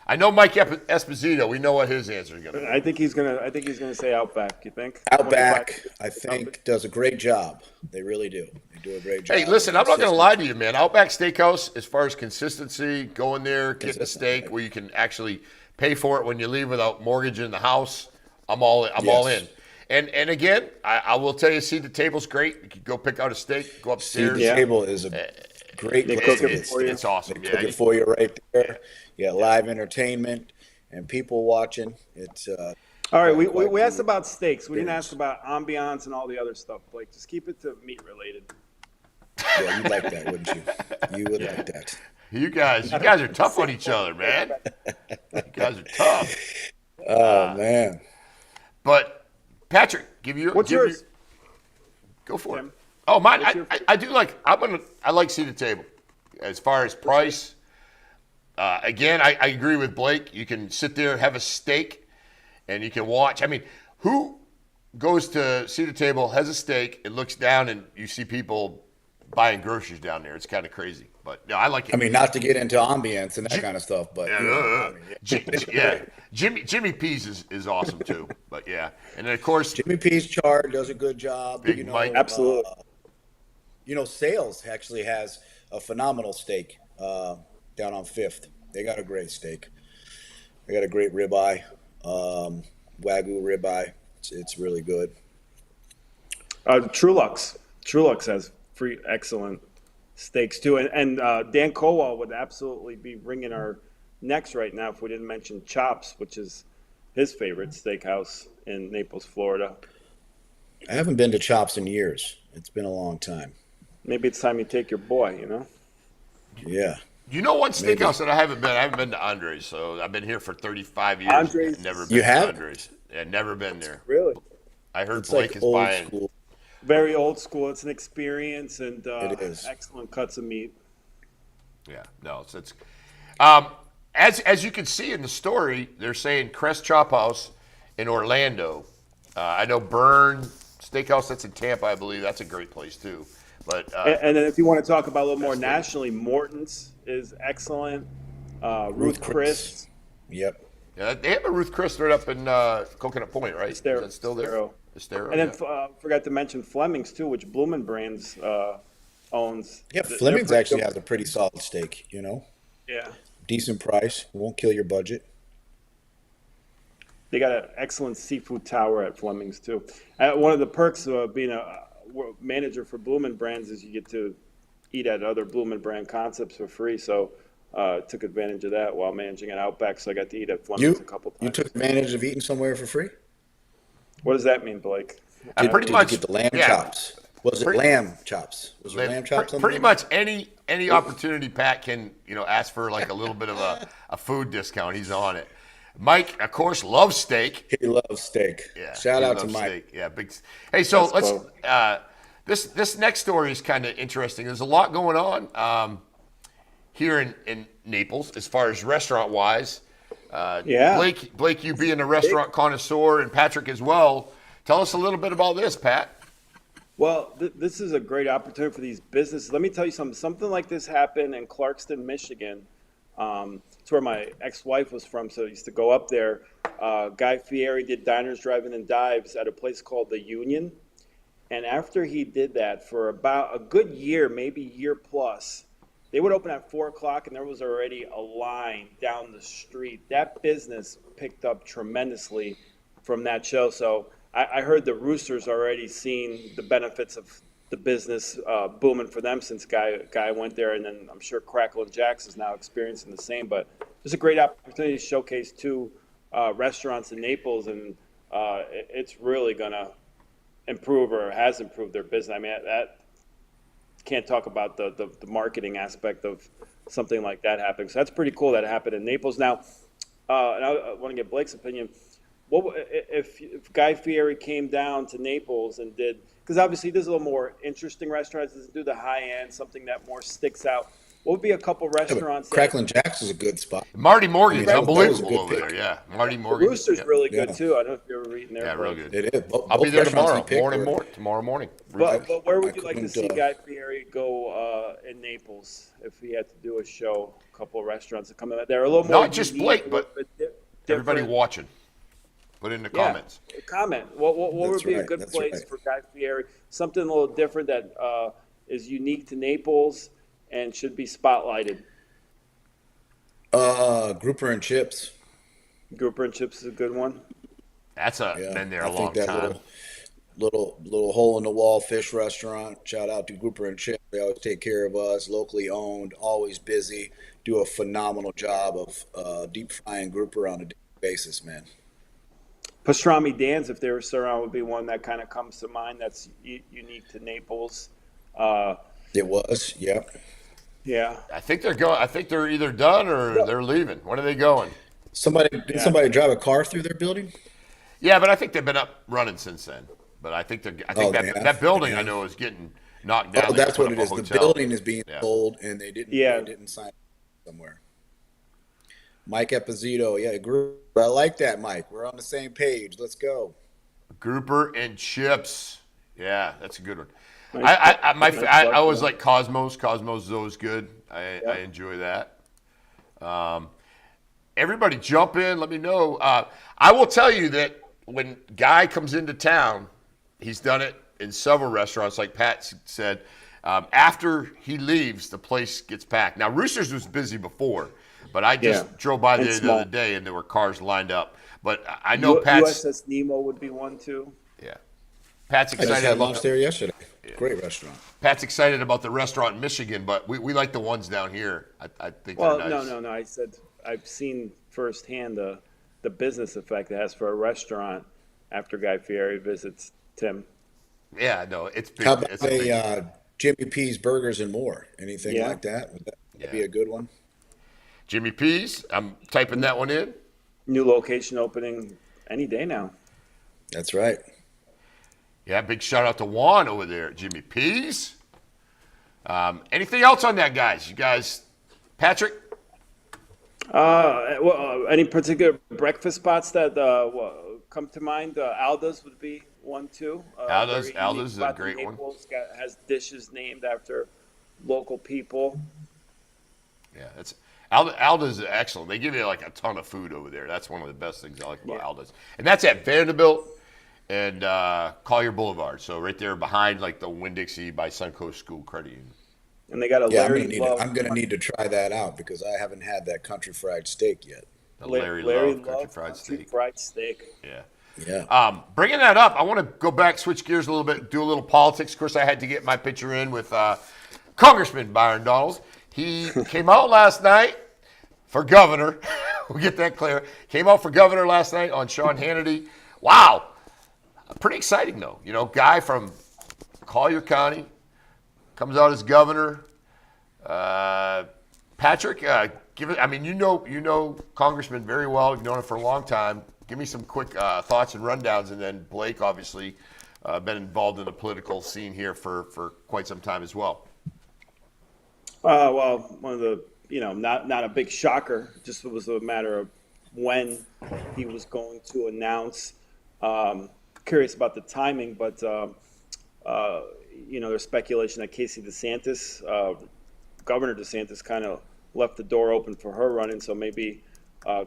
I know Mike Esposito. We know what his answer is going to be. I think he's gonna say Outback. You think? Outback, I think, does a great job. They really do. They do a great job. Hey, listen, I'm not going to lie to you, man. Outback Steakhouse, as far as consistency, going there, getting a steak where you can actually pay for it when you leave without mortgaging the house, I'm all in. And again, I will tell you, Seed the Table's great. You can go pick out a steak, go upstairs. Seed the Table is a great place. It's awesome. They cook it for you right there. Yeah, live entertainment and people watching. It's all right. We asked about steaks. We didn't ask about ambiance and all the other stuff. Blake, just keep it to meat related. Yeah, you'd like that, wouldn't you? You would like that. You guys are tough on each other, man. You guys are tough. Oh man. But Patrick, What's yours? Go for it. Tim? Oh, mine. What's your I do like. I like seated table. As far as price, again, I agree with Blake. You can sit there, have a steak, and you can watch. I mean, who goes to seated table, has a steak, and looks down, and you see people buying groceries down there? It's kind of crazy. But no, I like it. I mean, not to get into ambience and that kind of stuff, but Jimmy P's is awesome too. But yeah, and then of course Jimmy P's chart does a good job. Big Mike. Absolutely. Sales actually has a phenomenal steak down on Fifth. They got a great steak. They got a great ribeye, Wagyu ribeye. It's really good. Trulux. Trulux has excellent steaks too, and Dan Colwell would absolutely be wringing our necks right now if we didn't mention Chops, which is his favorite steakhouse in Naples, Florida. I haven't been to Chops in years. It's been a long time. Maybe it's time you take your boy. Yeah. You know one steakhouse that I haven't been? I haven't been to Andres, so I've been here for 35 years. Andres. Never been You to have? Andres. Yeah, never been there. Really? I heard It's Blake like is old buying. school. Very old school. It's an experience and It is. excellent cuts of meat. Yeah, no, it's as you can see in the story, they're saying Crest Chop House in Orlando. I know Burn Steakhouse, that's in Tampa, I believe. That's a great place too. But And then if you want to talk about a little more nationally, Morton's is excellent. Ruth Chris. Yep. yeah, they have a Ruth Chris right up in Coconut Point, right? Estero. Is that still there? Estero. Estero, And then yeah. forgot to mention Fleming's too, which Bloomin' Brands owns. Yeah, They're Fleming's pretty actually good. has a pretty solid steak, Yeah. Decent price. Won't kill your budget. They got an excellent seafood tower at Fleming's too. One of the perks of being a manager for Bloomin' Brands is you get to eat at other Bloomin' Brand concepts for free. So took advantage of that while managing at Outback. So I got to eat at Fleming's a couple times. You took advantage of eating somewhere for free? What does that mean, Blake? Pretty Did much you get the lamb yeah. chops? Was it Pretty- lamb chops? Was there lamb chops on Pretty the much any opportunity Pat can ask for like a little bit of a food discount, he's on it. Mike, of course, loves steak. He loves steak. Yeah, Shout he out to loves Mike. steak. Yeah, big. Hey, so Let's this next story is kind of interesting. There's a lot going on here in Naples as far as restaurant wise. Yeah. Blake, you being a restaurant connoisseur, and Patrick as well. Tell us a little bit about this, Pat. Well, this is a great opportunity for these businesses. Let me tell you something. Something like this happened in Clarkston, Michigan. It's where my ex-wife was from, so I used to go up there. Guy Fieri did Diners, Drive-In, and Dives at a place called The Union. And after he did that for about a good year, maybe year plus, they would open at 4 o'clock, and there was already a line down the street. That business picked up tremendously from that show. So I heard the Roosters already seen the benefits of the business booming for them since Guy went there, and then I'm sure Crackle and Jacks is now experiencing the same. But it's a great opportunity to showcase two restaurants in Naples, and it's really going to improve or has improved their business. I mean, that can't talk about the marketing aspect of something like that happening. So that's pretty cool that it happened in Naples. Now, and I want to get Blake's opinion. What if Guy Fieri came down to Naples and did, because obviously there's a little more interesting restaurants, doesn't do the high end, something that more sticks out. What would be a couple restaurants? Cracklin' Jacks is a good spot. Marty Morgan's that was a unbelievable good over pick. there. Yeah, Marty Morgan. Rooster's yeah. really good Yeah. too. I don't know if you're ever eaten there. Yeah, but- real good. It is. I'll be Both there restaurants we tomorrow. picked were- Tomorrow morning. But where would I you like to couldn't, see Guy Fieri go in Naples if he had to do a show? A couple of restaurants that come in. They're a little more Not just unique, Blake, a but little bit Everybody different. watching. Put in the Yeah, comments. comment. What would That's be a right, good that's place right. for Guy Fieri? Something a little different that is unique to Naples and should be spotlighted. Grouper and Chips. Grouper and Chips is a good one. That's Yeah, been there I a think long that time. little hole in the wall fish restaurant. Shout out to Grouper and Chip. They always take care of us. Locally owned, always busy. Do a phenomenal job of deep frying grouper on a daily basis, man. Pastrami Dan's, if they were still around, would be one that kind of comes to mind that's unique to Naples. It was, yep. Yeah. I think they're going. I think they're either done or they're leaving. When are they going? Did somebody drive a car through their building? Yeah, but I think they've been up running since then. But I think they're. I think Oh, they that have. building They I have. know is getting knocked down. Oh, They that's put what up it a is. The hotel. building is being Yeah. sold, and they Yeah. didn't sign somewhere. Mike Esposito, yeah, group. I like that, Mike. We're on the same page. Let's go. Grouper and chips. Yeah, that's a good one. Nice nice I plug for always them. like Cosmos. Cosmos is always good. I Yeah. enjoy that. Everybody jump in. Let me know. I will tell you that when Guy comes into town, he's done it in several restaurants. Like Pat said, after he leaves, the place gets packed. Now Roosters was busy before, but I just Yeah. drove by And there the small. other day and there were cars lined up. But I know Pat's. USS Nemo would be one too. Yeah, Pat's I just excited had about lunch there yesterday. Great restaurant. Pat's excited about the restaurant in Michigan, but we like the ones down here. I think Well, they're nice. no. I said I've seen firsthand the business effect it has for a restaurant after Guy Fieri visits Tim. Yeah, no, it's big. How about It's a big. Jimmy P's Burgers and More? Anything Yeah. like that? Would that Yeah. be a good one? Jimmy P's. I'm typing that one in. New location opening any day now. That's right. Yeah, big shout out to Juan over there at Jimmy P's. Anything else on that, guys? You guys, Patrick? Any particular breakfast spots that come to mind? Alda's would be one too. Alda's- Very Alda's unique is a spot in great one. Naples. Has dishes named after local people. Yeah, it's Alda's is excellent. They give you like a ton of food over there. That's one of the best things I like about Yeah. Alda's. And that's at Vanderbilt and Collier Boulevard. So right there behind like the Winn-Dixie by Suncoast School Credit Union. And they got a Yeah, Larry I'm gonna need to try that out because I haven't had that country fried steak yet. The Larry Love Country Fried Steak. Fried steak. Yeah. Yeah. Bringing that up, I want to go back, switch gears a little bit, do a little politics. Of course, I had to get my picture in with Congressman Byron Donalds. He came out last night for governor. We'll get that clear. Came out for governor last night on Sean Hannity. Wow. Pretty exciting, though. You know, guy from Collier County comes out as governor. Patrick, give it. I mean, you know Congressman very well. You've known him for a long time. Give me some quick thoughts and rundowns, and then Blake, obviously, been involved in the political scene here for quite some time as well. Well, one of the not a big shocker. Just it was a matter of when he was going to announce. Curious about the timing, but there's speculation that Casey DeSantis, Governor DeSantis, kind of left the door open for her running. So maybe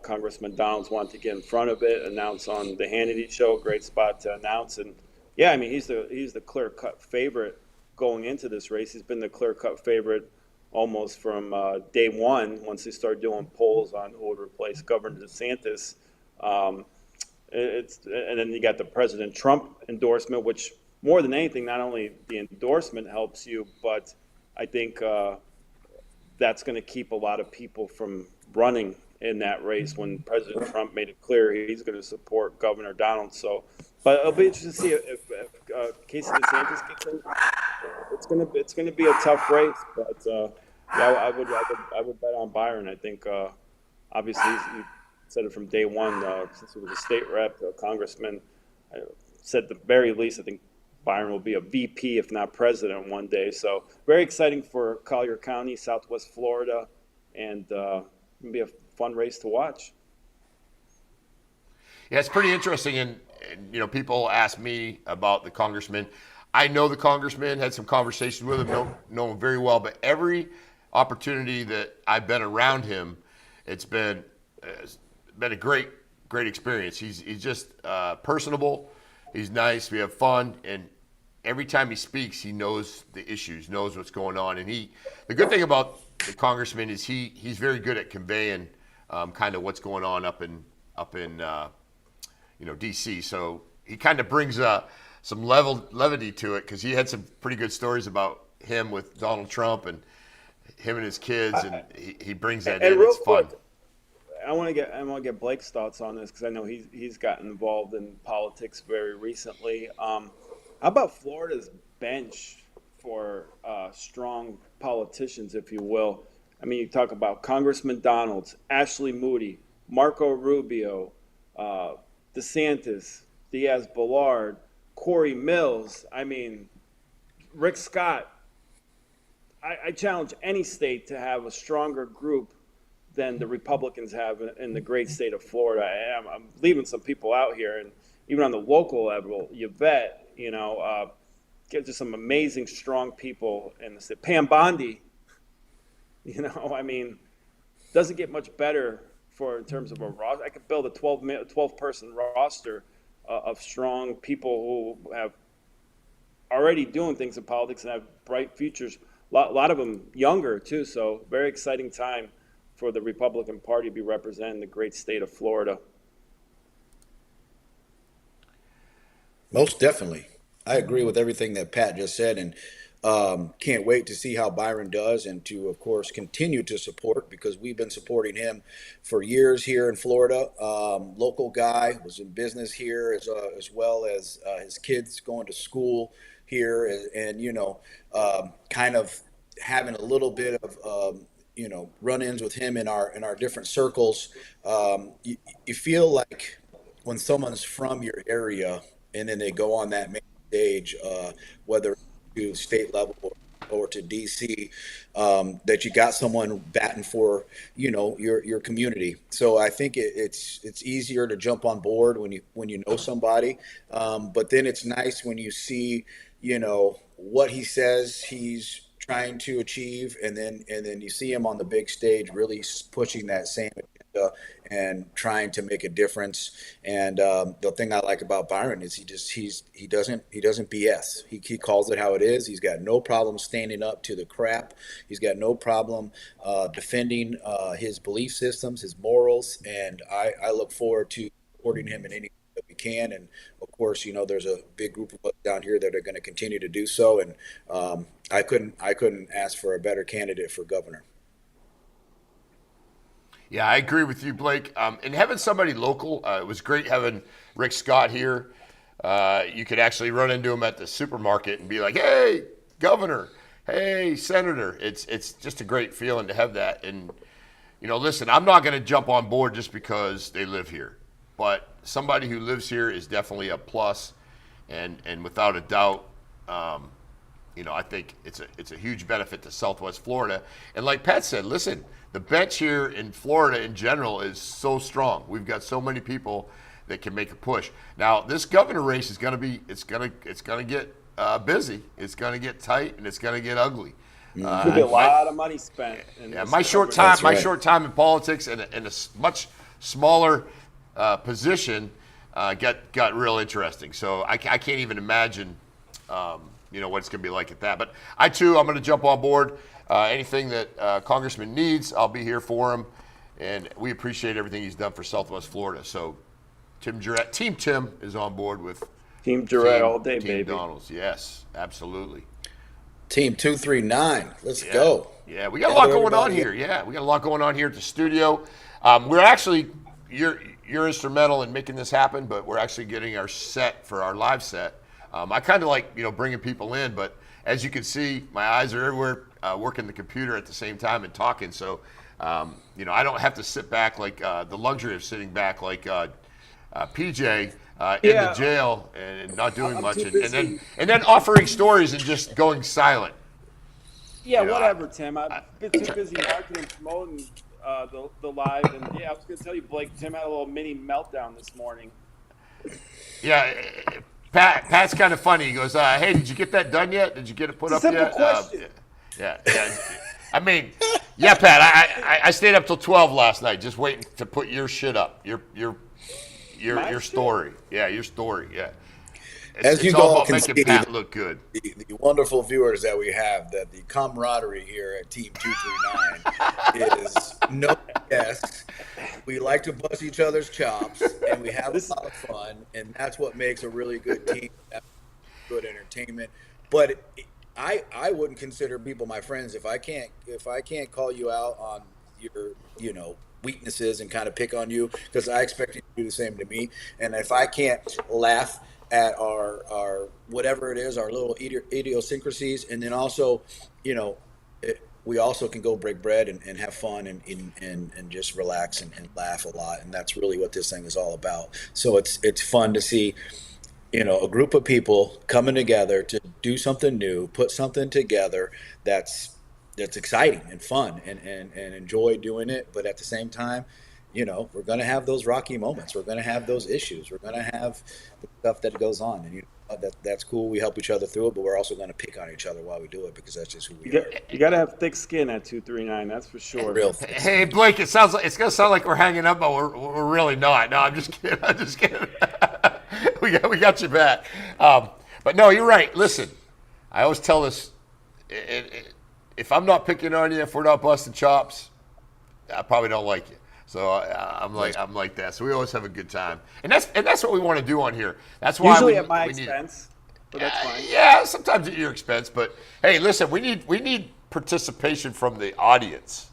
Congressman Donalds wanted to get in front of it, announce on the Hannity show. Great spot to announce, and yeah, I mean he's the clear cut favorite going into this race. He's been the clear cut favorite almost from day one. Once they started doing polls on who would replace Governor DeSantis, and then you got the President Trump endorsement, which more than anything, not only the endorsement helps you, but I think that's going to keep a lot of people from running in that race when President Trump made it clear he's going to support Governor Donald. So, but it'll be interesting to see if Casey DeSantis gets in. It's going to be a tough race, but yeah, I would bet on Byron. I think obviously he said it from day one since he was a state rep, a congressman. I said at the very least, I think Byron will be a VP, if not president, one day. So very exciting for Collier County, Southwest Florida, and it'll be a fun race to watch. Yeah, it's pretty interesting, and people ask me about the congressman. I know the congressman, had some conversations with him, know him very well, but every opportunity that I've been around him, it's been a great experience. He's just personable. He's nice. We have fun, and every time he speaks, he knows the issues, knows what's going on. And the good thing about the congressman is he's very good at conveying kind of what's going on up in D.C. So he kind of brings some levity to it because he had some pretty good stories about him with Donald Trump and him and his kids, and he brings that in. Real It's fun. quick, I want to get Blake's thoughts on this because I know he's gotten involved in politics very recently. How about Florida's bench for strong politicians, if you will. I mean, you talk about Congressman Donalds, Ashley Moody, Marco Rubio, DeSantis, Diaz-Balart, Corey Mills. I mean, Rick Scott. I challenge any state to have a stronger group than the Republicans have in the great state of Florida. I'm leaving some people out here, and even on the local level, Yvette, get just some amazing, strong people in the state. Pam Bondi, I mean, doesn't get much better in terms of a roster. I could build a 12-person roster of strong people who have already doing things in politics and have bright futures. A lot of them younger too. So very exciting time for the Republican Party to be representing the great state of Florida. Most definitely. I agree with everything that Pat just said, and can't wait to see how Byron does and to, of course, continue to support, because we've been supporting him for years here in Florida. Local guy, was in business here as well as his kids going to school here, and kind of having a little bit of run-ins with him in our different circles. You feel like when someone's from your area and then they go on that main stage, whether to state level or to DC, that you got someone batting for your community. So I think it's easier to jump on board when you know somebody, but then it's nice when you see what he says he's trying to achieve, and then you see him on the big stage really pushing that same agenda and trying to make a difference. And the thing I like about Byron is he doesn't BS. He calls it how it is. He's got no problem standing up to the crap. He's got no problem defending his belief systems, his morals, and I look forward to supporting him in any that we can. And of course, there's a big group of us down here that are going to continue to do so. And I couldn't ask for a better candidate for governor. Yeah, I agree with you, Blake. And having somebody local, it was great having Rick Scott here. You could actually run into him at the supermarket and be like, "Hey, governor. Hey, senator." It's just a great feeling to have that. And listen, I'm not going to jump on board just because they live here, but somebody who lives here is definitely a plus, and without a doubt, I think it's a huge benefit to Southwest Florida. And like Pat said, listen, the bench here in Florida in general is so strong. We've got so many people that can make a push. Now, this governor race is going to get busy. It's going to get tight, and it's going to get ugly. There'll be a lot of money spent. My short time in politics and a much smaller position got real interesting. So I can't even imagine, what it's going to be like at that. But I'm going to jump on board. Anything that Congressman needs, I'll be here for him. And we appreciate everything he's done for Southwest Florida. So Tim Jarrett, Team Tim is on board with Team Jarrett all day, Team baby. Donalds. Yes, absolutely. Team 239. Let's go. Yeah, we got a lot going on here. Yeah, we got a lot going on here at the studio. We're actually you're instrumental in making this happen, but we're actually getting our set for our live set. I kind of like bringing people in, but as you can see, my eyes are everywhere, working the computer at the same time and talking. So I don't have to sit back like the luxury of sitting back like PJ in the jail and not doing much, and then offering stories and just going silent. Yeah, whatever, Tim. I've been too busy marketing and promoting the live, and I was going to tell you, Blake, Tim had a little mini meltdown this morning. Yeah, Pat's kind of funny. He goes, "Hey, did you get that done yet? Did you get it put up yet?" Simple question. Yeah. I mean, yeah, Pat. I stayed up till 12 last night just waiting to put your shit up. Your story. Yeah, your story. Yeah. As you all all about can making see, Pat look good. The wonderful viewers that we have, that the camaraderie here at Team 239 is no guess. We like to bust each other's chops, and we have a lot of fun, and that's what makes a really good team, good entertainment. But I wouldn't consider people my friends if I can't call you out on your weaknesses and kind of pick on you, because I expect you to do the same to me. And if I can't laugh at our whatever it is, our little idiosyncrasies, and then also, you know, we also can go break bread and have fun and just relax and laugh a lot, and that's really what this thing is all about. So it's fun to see, you know, a group of people coming together to do something new, put something together that's exciting and fun and enjoy doing it. But at the same time, you know, we're going to have those rocky moments. We're going to have those issues. We're going to have the stuff that goes on, and that's cool. We help each other through it, but we're also going to pick on each other while we do it because that's just who we are. You got to have thick skin at 239. That's for sure. Real. Hey, Blake, it's going to sound like we're hanging up, but we're really not. No, I'm just kidding. I'm just kidding. we got you back. But no, you're right. Listen, I always tell this, if I'm not picking on you, if we're not busting chops, I probably don't like you. So I'm like that. So we always have a good time, and that's what we want to do on here. That's why Usually at my expense, but that's fine. Yeah, sometimes at your expense. But hey, listen, we need participation from the audience.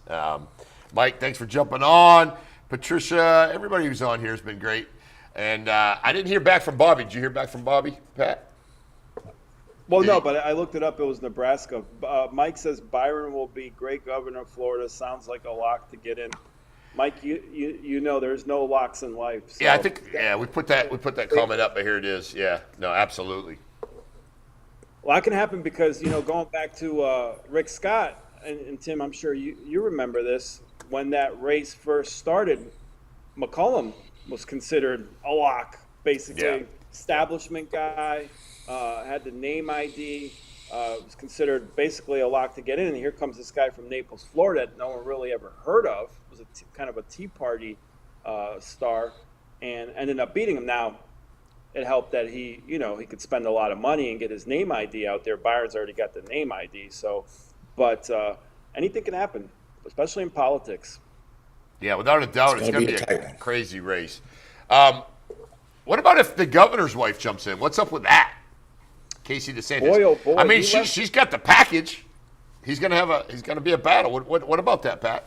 Mike, thanks for jumping on. Patricia, everybody who's on here has been great. And I didn't hear back from Bobby. Did you hear back from Bobby, Pat? Well, no, but I looked it up. It was Nebraska. Mike says Byron will be great governor of Florida. Sounds like a lock to get in. Mike, you know there's no locks in life. So. Yeah, I think we put that comment up, but here it is. Yeah, no, absolutely. A lot can happen because, you know, going back to Rick Scott and Tim, I'm sure you remember this. When that race first started, McCollum was considered a lock, basically. Yeah. Establishment guy, had the name ID, was considered basically a lock to get in. And here comes this guy from Naples, Florida, that no one really ever heard of. Was kind of a Tea Party star, and ended up beating him. Now, it helped that he could spend a lot of money and get his name ID out there. Byron's already got the name ID, so, but anything can happen, especially in politics. Yeah, without a doubt, it's going to be a tight one. a crazy race. What about if the governor's wife jumps in? What's up with that? Casey DeSantis. Boy, oh boy, I mean, she's got the package. He's going to be a battle. What about that, Pat?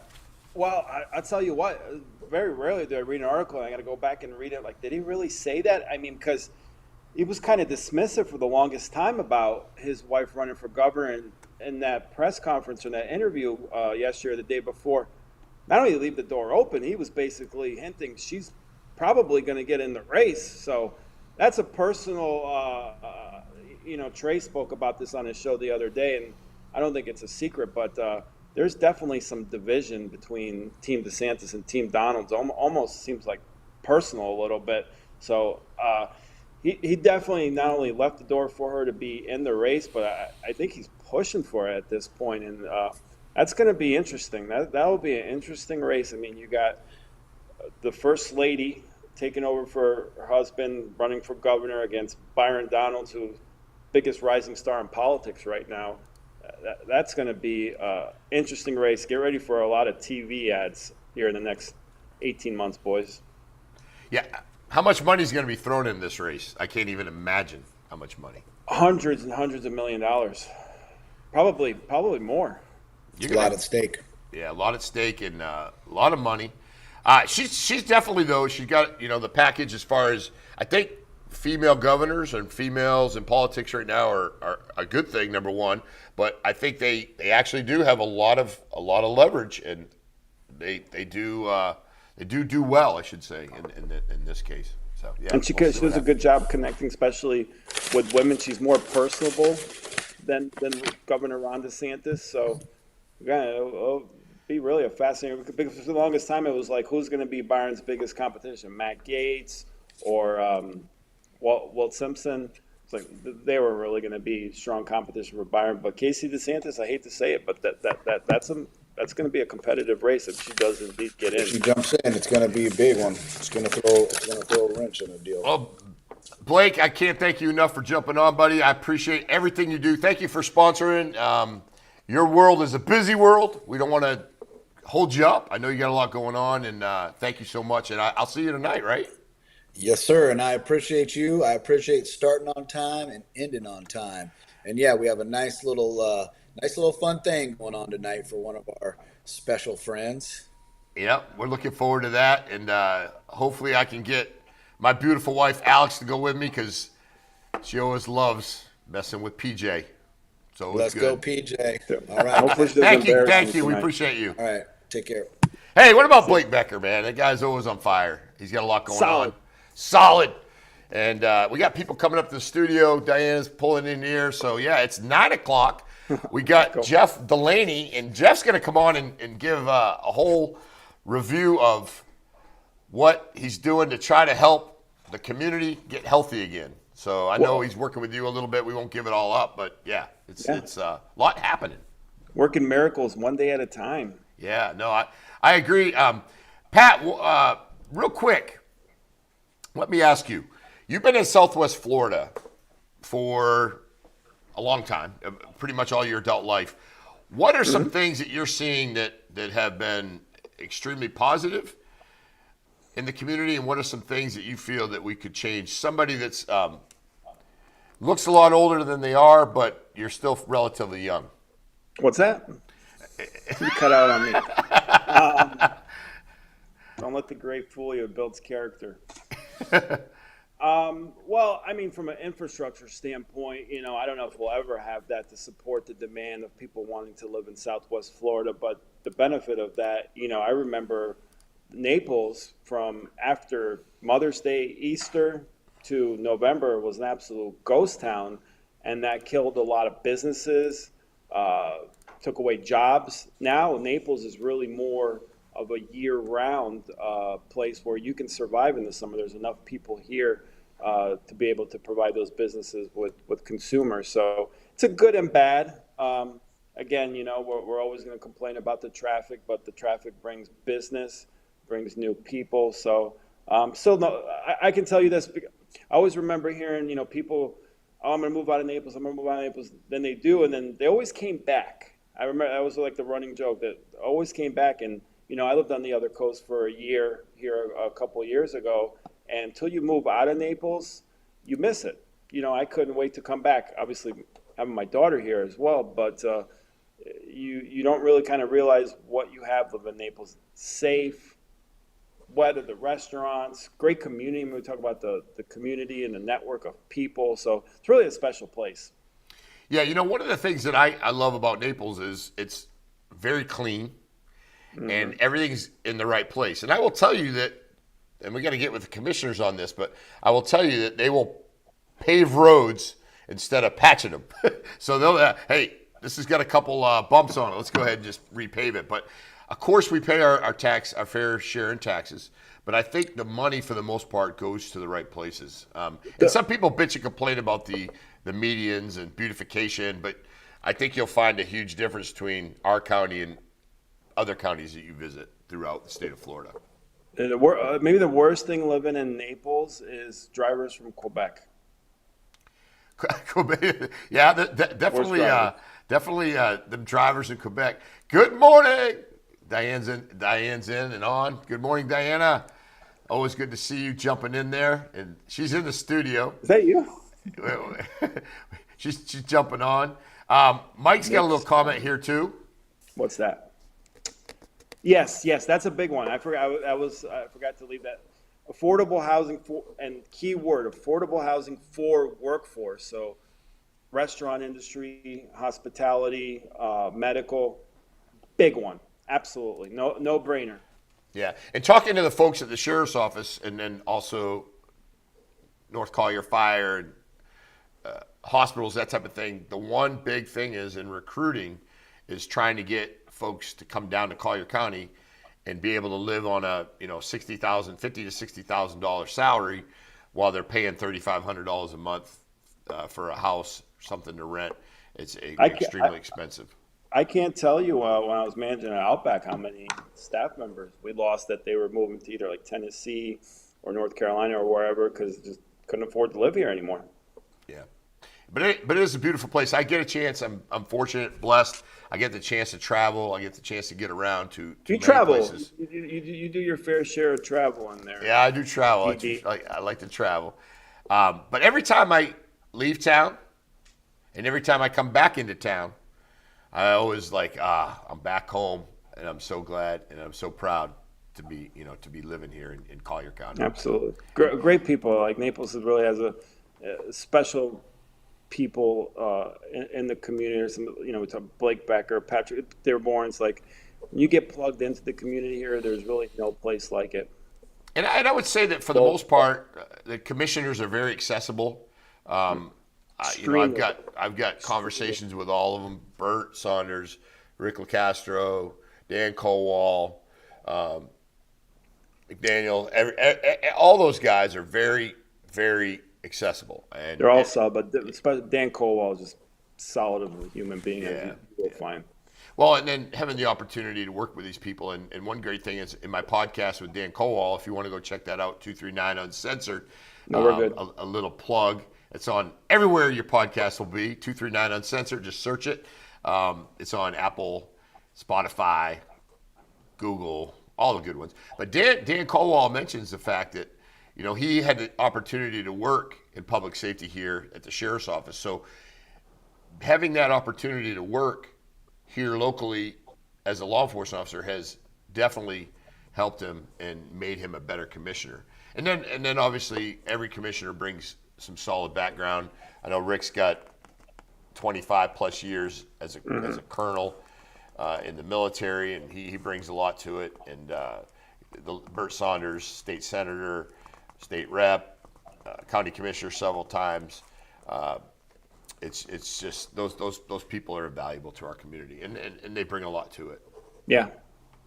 Well, I tell you what, very rarely do I read an article and I got to go back and read it. Like, did he really say that? I mean, because he was kind of dismissive for the longest time about his wife running for governor. And in that press conference or that interview yesterday or the day before, not only leave the door open, he was basically hinting she's probably going to get in the race. So that's a personal, Trey spoke about this on his show the other day, and I don't think it's a secret, but there's definitely some division between Team DeSantis and Team Donalds. Almost seems like personal a little bit. So he definitely not only left the door for her to be in the race, but I think he's pushing for it at this point, and that's going to be interesting. That will be an interesting race. I mean, you got the First Lady taking over for her husband, running for governor against Byron Donalds, who's biggest rising star in politics right now. That's going to be an interesting race. Get ready for a lot of TV ads here in the next 18 months, boys. Yeah. How much money is going to be thrown in this race? I can't even imagine how much money. Hundreds and hundreds of $1 million. Probably more. A lot at stake. Yeah, a lot at stake and a lot of money. She's definitely, though, she's got, the package as far as, I think female governors and females in politics right now are a good thing, number one. But I think they actually do have a lot of leverage, and they do well, I should say, in this case. So yeah, and she does a good job connecting, especially with women. She's more personable than Governor Ron DeSantis. So again, it'll be really a fascinating, because for the longest time it was like, who's going to be Byron's biggest competition, Matt Gaetz or Walt Simpson? It's like they were really going to be strong competition for Byron. But Casey DeSantis, I hate to say it, but that's going to be a competitive race if she does indeed get in. If she jumps in, it's going to be a big one. It's going to throw a wrench in the deal. Well, Blake, I can't thank you enough for jumping on, buddy. I appreciate everything you do. Thank you for sponsoring. Your world is a busy world. We don't want to hold you up. I know you got a lot going on, and thank you so much. And I'll see you tonight, right? Yes, sir. And I appreciate you. I appreciate starting on time and ending on time. And yeah, we have a nice little fun thing going on tonight for one of our special friends. Yep, we're looking forward to that, and hopefully I can get my beautiful wife Alex to go with me, because She always loves messing with PJ. So it's Let's good. go, PJ. All right. Hopefully she doesn't Thank you. embarrass Thank me you. We tonight. appreciate you. All right. Take care. Hey, what about Blake Becker, man? That guy's always on fire. He's got a lot going Solid. on. Solid. And we got people coming up to the studio. Diana's pulling in here. So, yeah, it's 9 o'clock. We got Jeff Delaney, and Jeff's going to come on and give a whole review of what he's doing to try to help the community get healthy again. So I know he's working with you a little bit. We won't give it all up, but, it's a lot happening. Working miracles one day at a time. Yeah, no, I agree. Pat, real quick, let me ask you. You've been in Southwest Florida for a long time, pretty much all your adult life. What are some things that you're seeing that have been extremely positive in the community, and what are some things that you feel that we could change? Somebody that's looks a lot older than they are, but you're still relatively young. What's that? You cut out on me. Don't let the gray fool you. It builds character. Well, I mean, from an infrastructure standpoint, I don't know if we'll ever have that to support the demand of people wanting to live in Southwest Florida. But the benefit of that, I remember Naples from after Mother's Day, Easter to November was an absolute ghost town. And that killed a lot of businesses, took away jobs. Now Naples is really more of a year-round place where you can survive in the summer. There's enough people here to be able to provide those businesses with consumers. So it's a good and bad. Again, we're always going to complain about the traffic, but the traffic brings business, brings new people. So still, no, I can tell you this. I always remember hearing, people, I'm going to move out of Naples. I'm going to move out of Naples. Then they do, and then they always came back. I remember that was like the running joke that always came back. And I lived on the other coast for a year here a couple of years ago. And until you move out of Naples, you miss it. I couldn't wait to come back. Obviously, having my daughter here as well, but you don't really kind of realize what you have living in Naples. Safe, weather, the restaurants, great community. We talk about the community and the network of people. So it's really a special place. Yeah, one of the things that I love about Naples is it's very clean. And everything's in the right place. And I will tell you that, and we got to get with the commissioners on this, but I will tell you that they will pave roads instead of patching them. So they'll, hey, this has got a couple bumps on it. Let's go ahead and just repave it. But of course, we pay our fair share in taxes. But I think the money, for the most part, goes to the right places. And some people bitch and complain about the medians and beautification, but I think you'll find a huge difference between our county and other counties that you visit throughout the state of Florida. Maybe the worst thing living in Naples is drivers from Quebec. Quebec, yeah, definitely them drivers in Quebec. Good morning, Diane's in and on. Good morning, Diana. Always good to see you jumping in there, and she's in the studio. Is that you? she's jumping on. Mike's got a little comment here too. What's that? Yes, that's a big one. I forgot to leave that. Affordable housing and keyword, affordable housing for workforce. So restaurant industry, hospitality, medical, big one. Absolutely. No brainer. Yeah. And talking to the folks at the sheriff's office and then also North Collier Fire and hospitals, that type of thing, the one big thing is in recruiting is trying to get folks to come down to Collier County and be able to live on a $50,000 to $60,000 salary while they're paying $3,500 a month for a house, something to rent. It's extremely expensive. I can't tell you when I was managing at Outback how many staff members we lost that they were moving to either like Tennessee or North Carolina or wherever because just couldn't afford to live here anymore. Yeah. But it is a beautiful place. I get a chance. I'm fortunate, blessed. I get the chance to travel. I get the chance to get around to you many travel. places. You do your fair share of travel in there. Yeah, I do travel. I like to travel. But every time I leave town and every time I come back into town, I always I'm back home, and I'm so glad and I'm so proud to be living here in Collier County. Absolutely. Great people. Like Naples really has special people in the community. Or some, we talk Blake Becker, Patrick Dearborn. It's like when you get plugged into the community here, there's really no place like it. And I would say that for the most part, the commissioners are very accessible. I've got conversations with all of them: Bert Saunders, Rick LaCastro, Dan Colwall, McDaniel. All those guys are very, very accessible. And they're all solid, but especially Dan Colwell is just solid of a human being. Yeah, you will find. Well, and then having the opportunity to work with these people, and one great thing is in my podcast with Dan Colwall, if you want to go check that out, 239 Uncensored. No, we're good. A little plug. It's on everywhere your podcast will be. 239 Uncensored. Just search it. It's on Apple, Spotify, Google, all the good ones. But Dan Colwall mentions the fact that he had the opportunity to work in public safety here at the sheriff's office. So having that opportunity to work here locally as a law enforcement officer has definitely helped him and made him a better commissioner. And then obviously every commissioner brings some solid background. I know Rick's got 25 plus years as a colonel in the military, and he brings a lot to it. And Bert Saunders, state senator, state rep, county commissioner several times. It's just those people are valuable to our community, and they bring a lot to it. Yeah,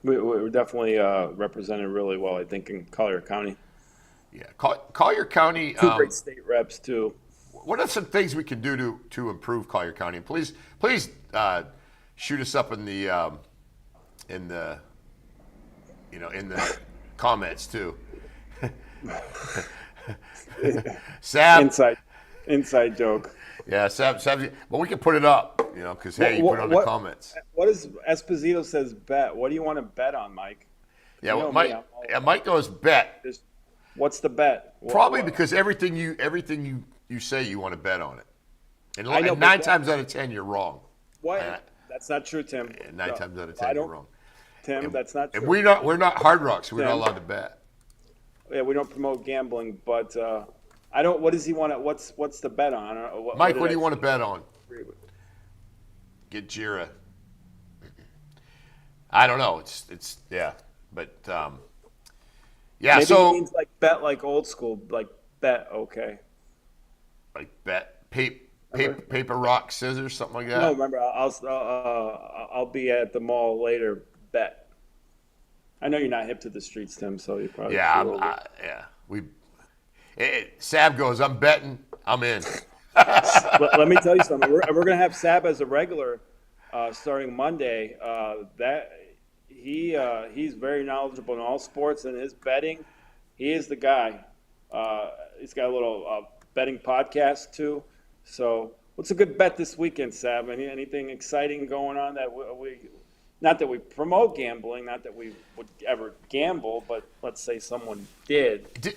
we're definitely represented really well, I think, in Collier County. Yeah, Collier County. Two great state reps too. What are some things we can do to improve Collier County? And please shoot us up in the comments too. Sam. Inside joke. Yeah, Sam, but we can put it up, because you put it on the comments. What is Esposito says bet? What do you want to bet on, Mike? Yeah, Mike goes bet. What's the bet? Probably because everything you say you want to bet on it, and 9 times out of 10 you're wrong. What? That's not true, Tim. 9 times out of 10 you're wrong. Tim, that's not true. And we're not Hard Rock, so we're not allowed to bet. Yeah, we don't promote gambling, but I don't. What does he want? What's the bet on? Mike, what do you want to bet on? Get Jira. I don't know. It's yeah, but yeah. Maybe so it means like bet, like old school, like bet. Okay. Like bet paper rock scissors, something like that. No, remember I'll be at the mall later. Bet. I know you're not hip to the streets, Tim. So you probably Sab goes, I'm betting, I'm in. Let me tell you something. We're going to have Sab as a regular starting Monday. He's very knowledgeable in all sports, and his betting, he is the guy. He's got a little betting podcast too. So, what's a good bet this weekend, Sab? Anything exciting going on that we not that we promote gambling, not that we would ever gamble, but let's say someone did.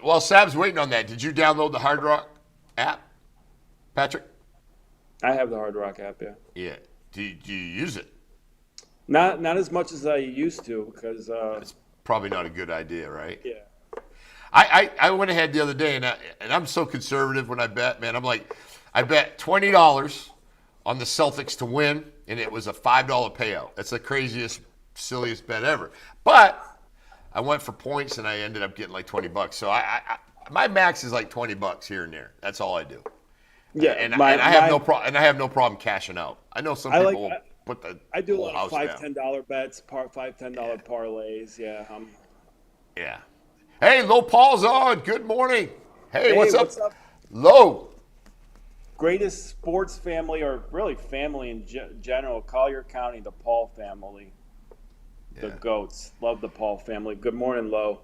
Well, Sab's waiting on that. Did you download the Hard Rock app, Patrick? I have the Hard Rock app, yeah. Yeah. Do you use it? Not as much as I used to, because it's probably not a good idea, right? Yeah. I went ahead the other day, and I'm so conservative when I bet, man. I'm like, I bet $20 on the Celtics to win, and it was a $5 payout. That's the craziest, silliest bet ever. But I went for points, and I ended up getting like $20. So my max is like $20 here and there. That's all I do. Yeah, and I have no problem cashing out. I know some people will put the I do a whole lot house of down. $5, $10 bets, $5, $10 parlays. Yeah. Yeah. Hey, Lo Paul's on. Good morning. Hey, what's up? Lo. Greatest sports family, or really family in general, Collier County, the Paul family. The GOATs. Love the Paul family. Good morning, Lo.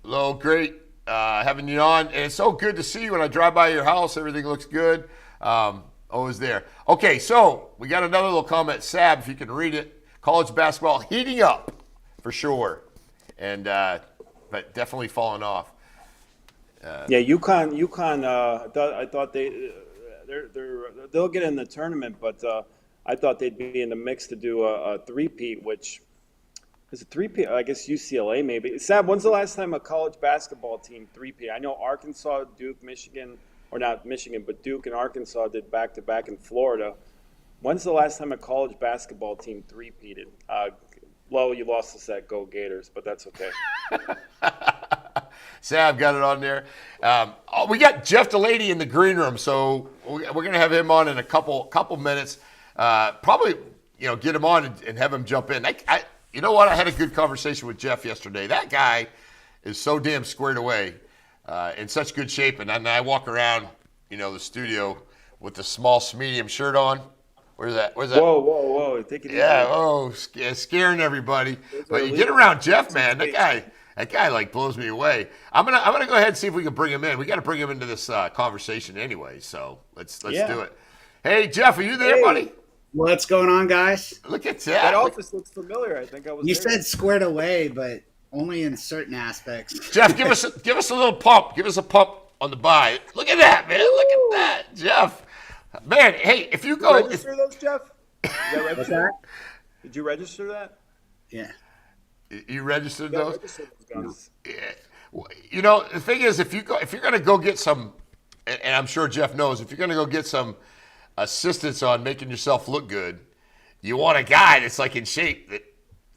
Lo, great having you on. And it's so good to see you when I drive by your house. Everything looks good. Always there. Okay, so we got another little comment. Sab, if you can read it. College basketball heating up for sure. And but definitely falling off. Yeah, UConn. I thought they'll get in the tournament, but I thought they'd be in the mix to do a three-peat, which Is it 3P? I guess UCLA maybe. Sam, when's the last time a college basketball team 3P? I know Arkansas, Duke, Michigan, or not Michigan, but Duke and Arkansas did back-to-back in Florida. When's the last time a college basketball team 3P'd? Lo, you lost us at Go Gators, but that's okay. Sam got it on there. We got Jeff Delaney in the green room, so we're going to have him on in a couple minutes. Probably, get him on and have him jump in. You know what? I had a good conversation with Jeff yesterday. That guy is so damn squared away, in such good shape. And then I walk around, the studio with the small medium shirt on. Where's that? Whoa. Take it easy. Yeah, scaring everybody. But you get around Jeff, man. That guy like blows me away. I'm gonna go ahead and see if we can bring him in. We got to bring him into this conversation anyway. So let's do it. Hey, Jeff, are you there, buddy? What's going on, guys? Look at that. That office looks familiar. I think I was. You there. said squared away, but only in certain aspects. Jeff, give us a little pump. Give us a pump on the buy. Look at that, man. Look at that, Jeff. Man, hey, if you go, register those, Jeff. What's that? Did you register that? Yeah. You registered Yeah, those. register those guns. Yeah. The thing is, if you're gonna go get some, and I'm sure Jeff knows, if you're gonna go get some assistance on making yourself look good, you want a guy that's like in shape,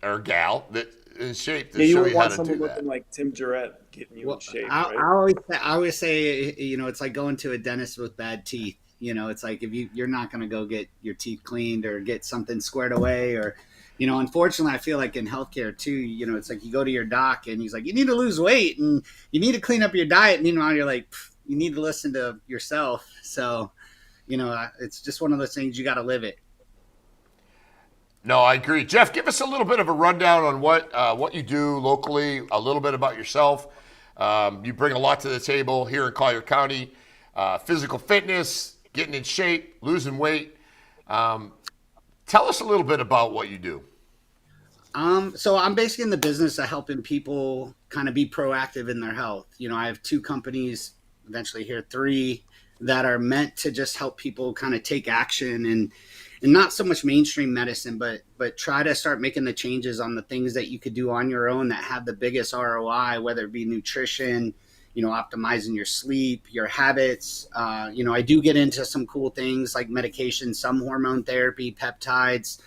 or gal that in shape to Yeah, you show would you how want to someone do that. looking like Tim Jarrett getting you in shape, I right? always say, it's like going to a dentist with bad teeth. It's like if you're not going to go get your teeth cleaned or get something squared away, or, unfortunately, I feel like in healthcare too, it's like you go to your doc and he's like, you need to lose weight and you need to clean up your diet. Meanwhile, you're like, you need to listen to yourself. So, it's just one of those things, you got to live it. No, I agree. Jeff, give us a little bit of a rundown on what you do locally, a little bit about yourself. You bring a lot to the table here in Collier County. Physical fitness, getting in shape, losing weight. Tell us a little bit about what you do. So I'm basically in the business of helping people kind of be proactive in their health. I have 2 companies, eventually here 3, that are meant to just help people kind of take action and not so much mainstream medicine, but try to start making the changes on the things that you could do on your own that have the biggest ROI, whether it be nutrition, optimizing your sleep, your habits. I do get into some cool things like medication, some hormone therapy, peptides,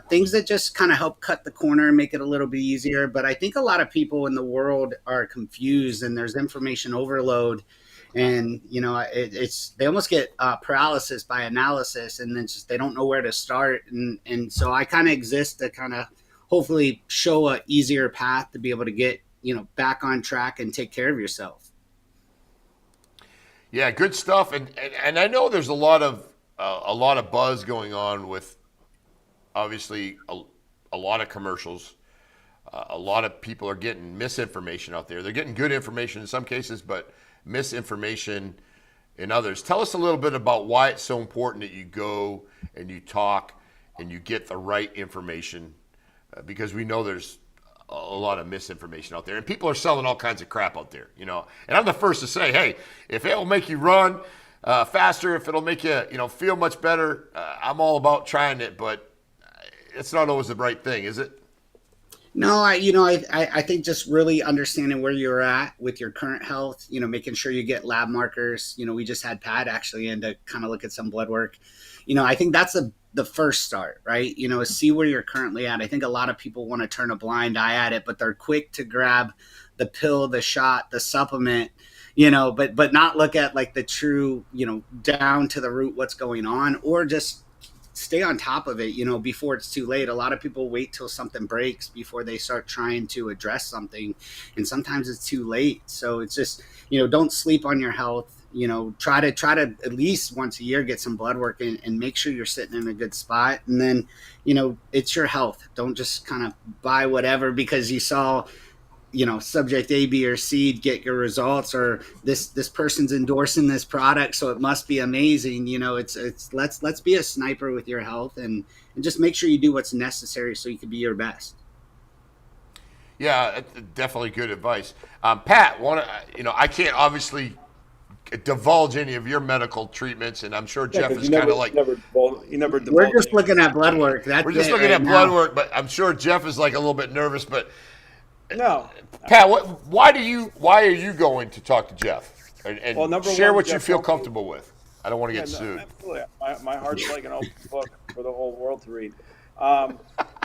things that just kind of help cut the corner and make it a little bit easier. But I think a lot of people in the world are confused and there's information overload. And, they almost get paralysis by analysis, and then they don't know where to start. And so I kind of exist to kind of hopefully show a easier path to be able to get, back on track and take care of yourself. Yeah, good stuff. And I know there's a lot of buzz going on with obviously a lot of commercials. A lot of people are getting misinformation out there. They're getting good information in some cases, but misinformation in others. Tell us a little bit about why it's so important that you go and you talk and you get the right information, because we know there's a lot of misinformation out there, and people are selling all kinds of crap out there, And I'm the first to say, hey, if it'll make you run faster, if it'll make you, feel much better, I'm all about trying it, but it's not always the right thing, is it? No, I think just really understanding where you're at with your current health, making sure you get lab markers. We just had Pat actually in to kind of look at some blood work. I think that's the first start, right? See where you're currently at. I think a lot of people want to turn a blind eye at it, but they're quick to grab the pill, the shot, the supplement, but not look at like the true, down to the root, what's going on, or just stay on top of it, before it's too late. A lot of people wait till something breaks before they start trying to address something. And sometimes it's too late. So it's just, don't sleep on your health. Try to at least once a year get some blood work and make sure you're sitting in a good spot. And then, it's your health. Don't just kind of buy whatever because you saw, subject A, B, or C get your results, or this person's endorsing this product, so it must be amazing. It's let's be a sniper with your health and just make sure you do what's necessary so you can be your best. Yeah, definitely good advice. Pat, I can't obviously divulge any of your medical treatments, and I'm sure Jeff 'cause is kind of like, you never We're divulged just any- looking at blood work. That's we're just it looking right at blood now. work, but I'm sure Jeff is like a little bit nervous. But No. Pat, why are you going to talk to Jeff and Well, number share one, what you Jeff feel helped me. comfortable with? I don't want to Yeah, get no, sued. absolutely. My heart's like an open book for the whole world to read.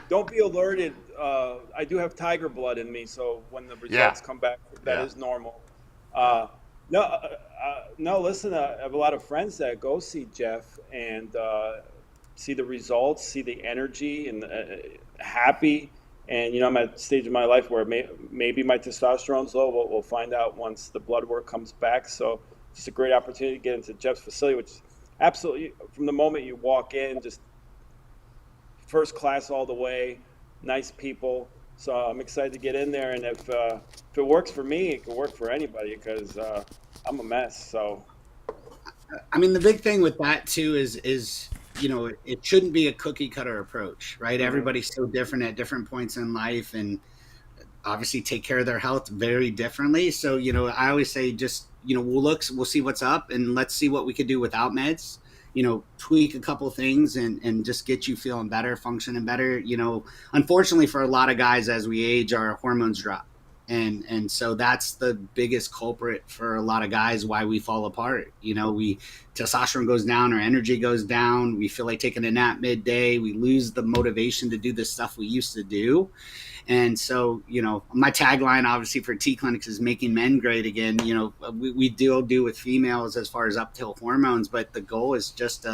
Don't be alerted. I do have tiger blood in me, so when the results come back, that is normal. No. Listen, I have a lot of friends that go see Jeff and see the results, see the energy, and happy. And I'm at a stage in my life where maybe my testosterone's low. We'll find out once the blood work comes back. So it's a great opportunity to get into Jeff's facility, which is absolutely, from the moment you walk in, just first class all the way, nice people. So I'm excited to get in there, and if it works for me, it can work for anybody because I'm a mess. So I mean, the big thing with that too is it shouldn't be a cookie cutter approach, right? Everybody's so different at different points in life, and obviously take care of their health very differently. So I always say just we'll see what's up, and let's see what we could do without meds. Tweak a couple things and just get you feeling better, functioning better. Unfortunately for a lot of guys, as we age, our hormones drop. And so that's the biggest culprit for a lot of guys, why we fall apart. Testosterone goes down, our energy goes down. We feel like taking a nap midday. We lose the motivation to do the stuff we used to do. And so, my tagline obviously for T Clinics is making men great again. We do with females as far as uphill hormones, but the goal is just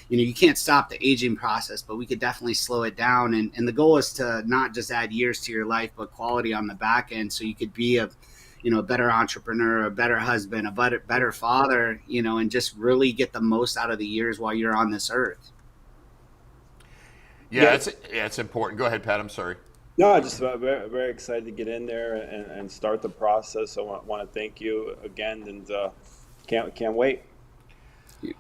you can't stop the aging process, but we could definitely slow it down. And the goal is to not just add years to your life, but quality on the back end. So you could be a better entrepreneur, a better husband, a better father, and just really get the most out of the years while you're on this earth. Yeah, it's important. Go ahead, Pat. I'm sorry. no, I'm just very, very excited to get in there and start the process. I want to thank you again, and can't wait.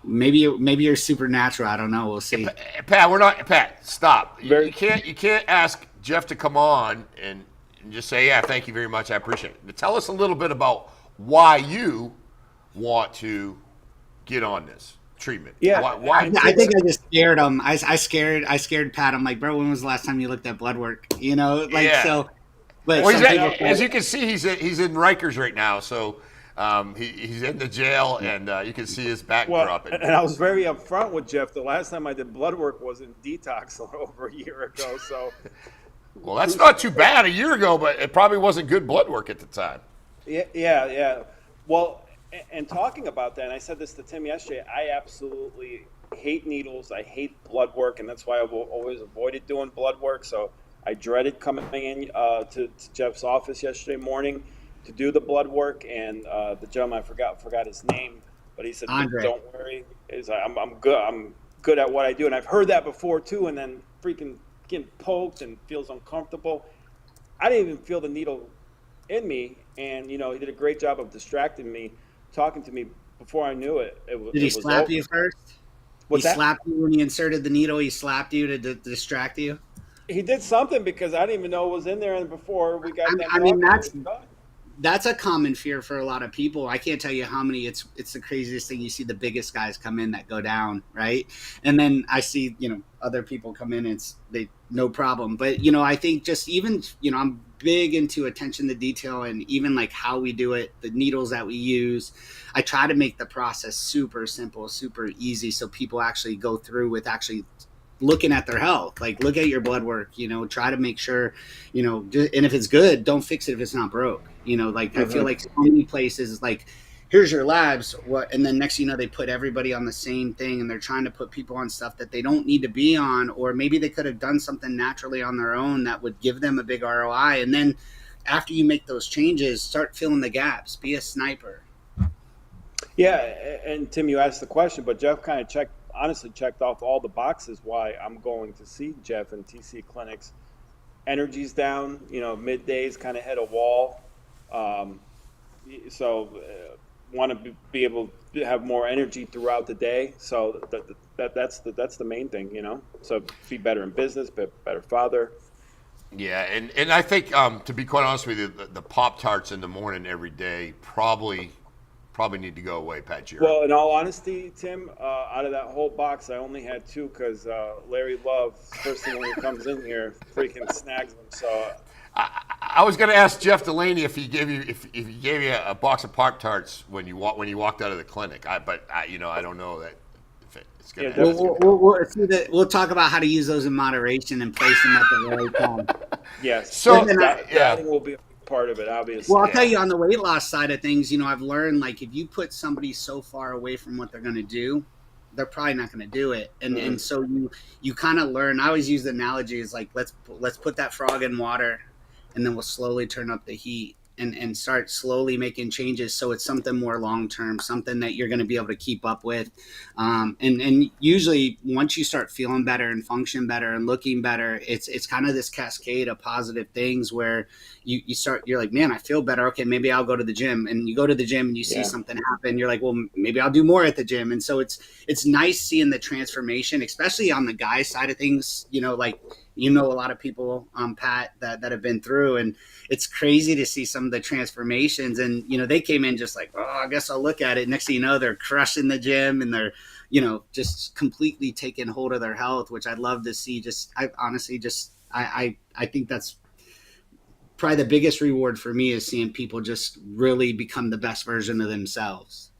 Maybe you're supernatural. I don't know. We'll see. Pat, stop. You Very- can't ask Jeff to come on and just say, yeah, thank you very much. I appreciate it. But tell us a little bit about why you want to get on this treatment. Yeah. Why? I think I just scared him. I scared Pat. I'm like, bro, when was the last time you looked at blood work? Yeah. So. But Well, some people- as you can see, he's in Rikers right now. So he's in the jail, and you can see his back dropping. And I was very upfront with Jeff. The last time I did blood work was in detox over a year ago. So Well, that's not too bad a year ago, but it probably wasn't good blood work at the time. yeah. Well, and talking about that, and I said this to Tim yesterday, I absolutely hate needles. I hate blood work, and that's why I've always avoided doing blood work. So I dreaded coming in to Jeff's office yesterday morning to do the blood work, and the gentleman, I forgot his name, but he said, Andre. "Don't worry, I'm good. I'm good at what I do." And I've heard that before too, and then freaking getting poked and feels uncomfortable. I didn't even feel the needle in me, and he did a great job of distracting me, talking to me before I knew it. Did he slap you first? What's he that? slapped you when he inserted the needle. He slapped you to distract you. He did something because I didn't even know it was in there, and before we got I mean, talking, that's a common fear for a lot of people. I can't tell you how many. It's the craziest thing. You see the biggest guys come in that go down, right? And then I see other people come in and they no problem. But I think just even I'm big into attention to detail, and even like how we do it, the needles that we use. I try to make the process super simple, super easy, so people actually go through with actually looking at their health. Like, look at your blood work, try to make sure, and if it's good, don't fix it if it's not broke. I feel like so many places, like, here's your labs, and then next they put everybody on the same thing, and they're trying to put people on stuff that they don't need to be on, or maybe they could have done something naturally on their own that would give them a big ROI. And then after you make those changes, start filling the gaps, be a sniper. Yeah, and Tim, you asked the question, but Jeff kind of checked off all the boxes why I'm going to see Jeff in TC Clinics. Energy's down, middays kind of hit a wall. Want to be able to have more energy throughout the day. So that's the main thing, So be better in business, be a better father. Yeah, and I think to be quite honest with you, the Pop-Tarts in the morning every day probably probably need to go away, Pat Giroux? Well, in all honesty, Tim, out of that whole box, I only had two because Larry Love, first thing when he comes in here, freaking snags them. So I was going to ask Jeff Delaney if he gave you a box of Pop Tarts when you walked out of the clinic. But I don't know that if it's going to Yeah, happen. We'll talk about how to use those in moderation and place them at the right time. yes, So, that will be a big part of it, obviously. Well, I'll tell you on the weight loss side of things, I've learned like if you put somebody so far away from what they're going to do, they're probably not going to do it. And so you kind of learn. I always use the analogy is like let's put that frog in water, and then we'll slowly turn up the heat and start slowly making changes so it's something more long term, something that you're going to be able to keep up with. And usually once you start feeling better and function better and looking better, it's kind of this cascade of positive things where you're like, man, I feel better. Okay, maybe I'll go to the gym. And you go to the gym and you see something happen. You're like, well, maybe I'll do more at the gym. And so it's nice seeing the transformation, especially on the guy side of things, like, a lot of people, Pat, that have been through, and it's crazy to see some of the transformations. And, they came in just like, oh, I guess I'll look at it. Next thing you know, they're crushing the gym and they're, just completely taking hold of their health, which I'd love to see. I think that's probably the biggest reward for me is seeing people just really become the best version of themselves.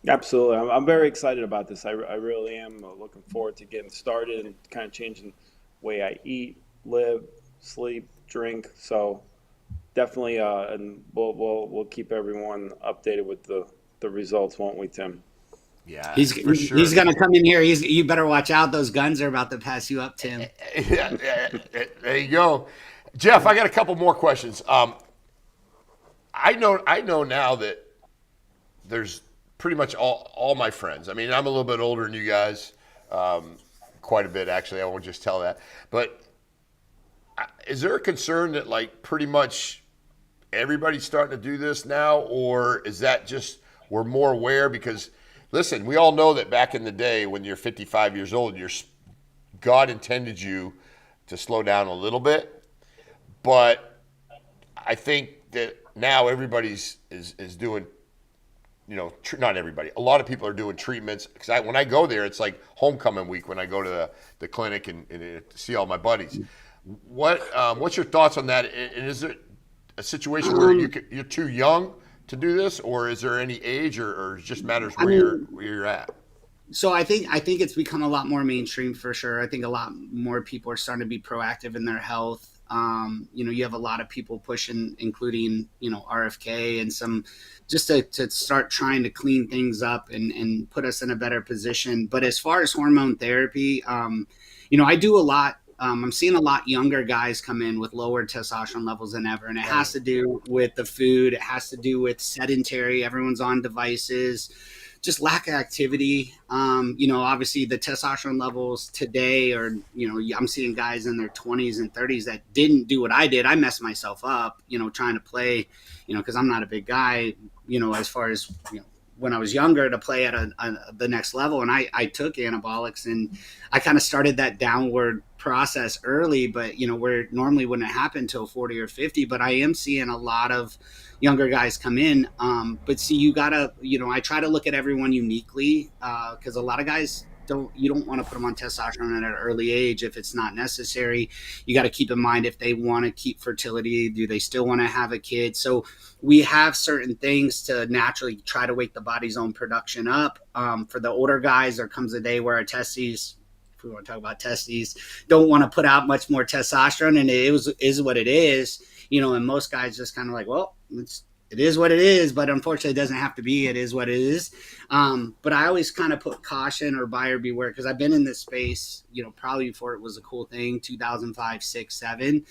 Absolutely. I'm very excited about this. I really am looking forward to getting started and kind of changing the way I eat, live, sleep, drink. So definitely, and we'll keep everyone updated with the results, won't we, Tim? Yeah, he's going to come in here. You better watch out. Those guns are about to pass you up, Tim. Yeah, there you go. Jeff, I got a couple more questions. I know now that there's pretty much all my friends. I mean, I'm a little bit older than you guys, quite a bit actually. I won't just tell that. But is there a concern that like pretty much everybody's starting to do this now, or is that just we're more aware? Because listen, we all know that back in the day when you're 55 years old, God intended you to slow down a little bit. But I think that now everybody's is doing, not everybody. A lot of people are doing treatments. Because when I go there, it's like homecoming week when I go to the clinic and see all my buddies. What's your thoughts on that? And is there a situation where you're too young to do this, or is there any age, or it just matters where you're at? So I think it's become a lot more mainstream for sure. I think a lot more people are starting to be proactive in their health. You have a lot of people pushing, including, RFK and some just to start trying to clean things up and put us in a better position. But as far as hormone therapy, I do a lot. I'm seeing a lot younger guys come in with lower testosterone levels than ever. And it has to do with the food. It has to do with sedentary. Everyone's on devices. Just lack of activity. Obviously the testosterone levels today are, I'm seeing guys in their 20s and 30s that didn't do what I did. I messed myself up, trying to play, because I'm not a big guy, as far as, when I was younger to play at the next level. And I took anabolics and I kind of started that downward process early, but, where normally wouldn't happen until 40 or 50. But I am seeing a lot of younger guys come in. But see, you gotta, I try to look at everyone uniquely because a lot of guys you don't want to put them on testosterone at an early age if it's not necessary. You got to keep in mind if they want to keep fertility, do they still want to have a kid? So we have certain things to naturally try to wake the body's own production up. For the older guys, there comes a day where our testes, if we want to talk about testes, don't want to put out much more testosterone, and it is what it is. And most guys just kind of like, well, it is what it is, but unfortunately it doesn't have to be. It is what it is. But I always kind of put caution or buyer beware because I've been in this space, probably before it was a cool thing, 2005, 6, 7.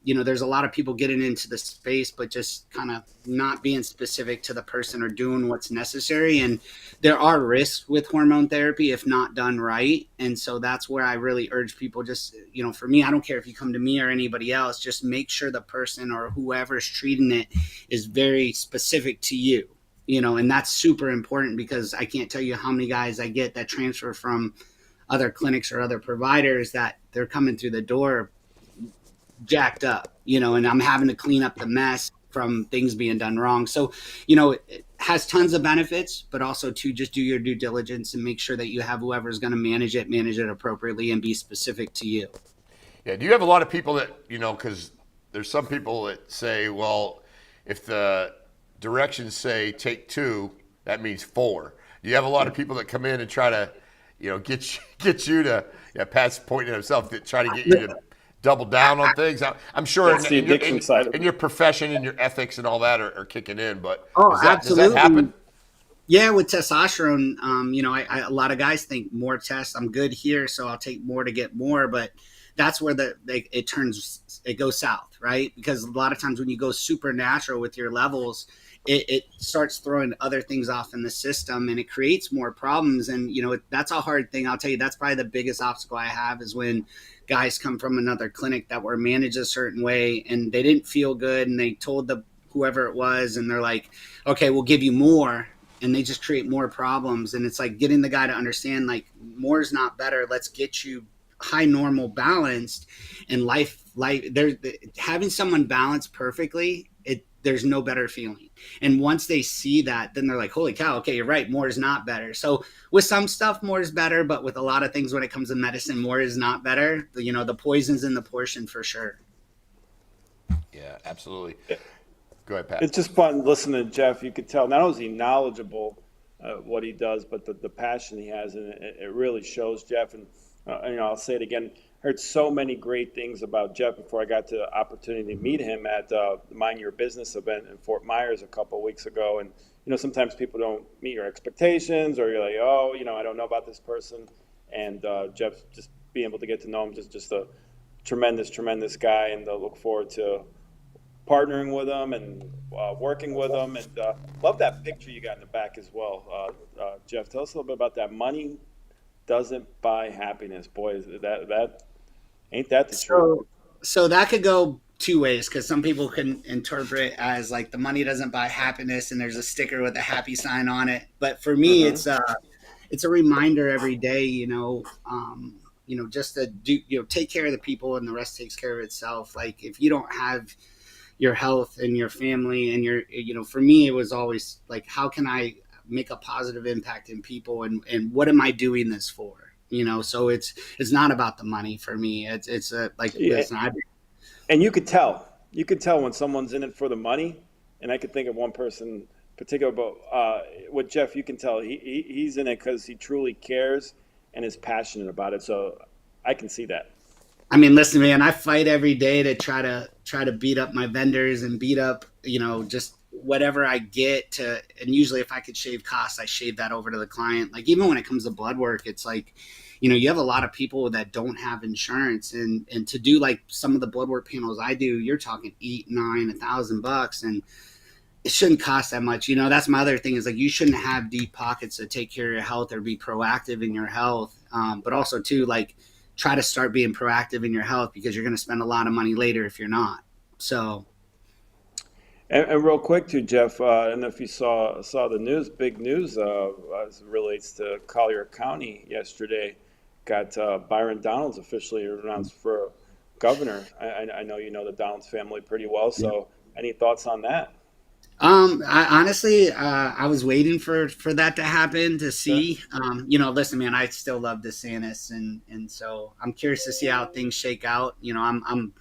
There's a lot of people getting into the space, but just kind of not being specific to the person or doing what's necessary. And there are risks with hormone therapy if not done right. And so that's where I really urge people just, for me, I don't care if you come to me or anybody else, just make sure the person or whoever's treating it is very specific to you, and that's super important because I can't tell you how many guys I get that transfer from other clinics or other providers that they're coming through the door jacked up, and I'm having to clean up the mess from things being done wrong. So, you know, it has tons of benefits, but also to just do your due diligence and make sure that you have whoever's going to manage it appropriately and be specific to you. Yeah. Do you have a lot of people that, because there's some people that say, well, if the directions say take 2, that means 4. Do you have a lot of people that come in and try to, get you to, Pat's pointing at himself, to try to get you to double down on things? I'm sure That's the addiction side of it. in your profession and your ethics and all that are kicking in, but does absolutely. that happen? Yeah, with testosterone, a lot of guys think more tests, I'm good here, so I'll take more to get more, but that's where it goes south, right? Because a lot of times when you go supernatural with your levels, it starts throwing other things off in the system, and it creates more problems. And that's a hard thing. I'll tell you, that's probably the biggest obstacle I have, is when guys come from another clinic that were managed a certain way and they didn't feel good, and they told whoever it was, and they're like, okay, we'll give you more, and they just create more problems. And it's like getting the guy to understand, like, more is not better. Let's get you high normal balanced, and life there, having someone balanced perfectly, there's no better feeling. And once they see that, then they're like, holy cow, okay, you're right, more is not better. So with some stuff, more is better, but with a lot of things, when it comes to medicine, more is not better. The poison's in the portion for sure. Yeah, absolutely. Go ahead, Pat. It's just fun listening to Jeff. You could tell not only is he knowledgeable what he does, but the passion he has, and it really shows, Jeff. And I'll say it again. Heard so many great things about Jeff before I got the opportunity to meet him at the Mind Your Business event in Fort Myers a couple of weeks ago. And sometimes people don't meet your expectations, or you're like, oh, I don't know about this person. And Jeff, just being able to get to know him, just a tremendous guy, and look forward to partnering with him and working with him. And love that picture you got in the back as well. Jeff, tell us a little bit about that. Money doesn't buy happiness. Boy, that ain't that the truth. So that could go two ways, because some people can interpret it as like the money doesn't buy happiness and there's a sticker with a happy sign on it. But for me, it's a reminder every day, just to do, take care of the people, and the rest takes care of itself. Like, if you don't have your health and your family and for me, it was always like, how can I make a positive impact in people, and what am I doing this for? So it's not about the money for me. Listen, and you could tell when someone's in it for the money. And I could think of one person particular, but with Jeff, you can tell he's in it because he truly cares and is passionate about it. So I can see that. I mean, listen, man, I fight every day to try to beat up my vendors and beat up, just whatever I get to. And usually if I could shave costs, I shave that over to the client. Like, even when it comes to blood work, it's like, you have a lot of people that don't have insurance, and to do like some of the blood work panels I do, you're talking $8, $9, $1,000, and it shouldn't cost that much. That's my other thing, is like, you shouldn't have deep pockets to take care of your health or be proactive in your health. But also too, like, try to start being proactive in your health, because you're going to spend a lot of money later if you're not. So. And real quick too, Jeff, I don't know if you saw the news, big news as it relates to Collier County yesterday. Got Byron Donalds officially announced for governor. I know you know the Donalds family pretty well, so any thoughts on that? I honestly, I was waiting for that to happen, to see. Listen, man, I still love DeSantis, and so I'm curious to see how things shake out. I'm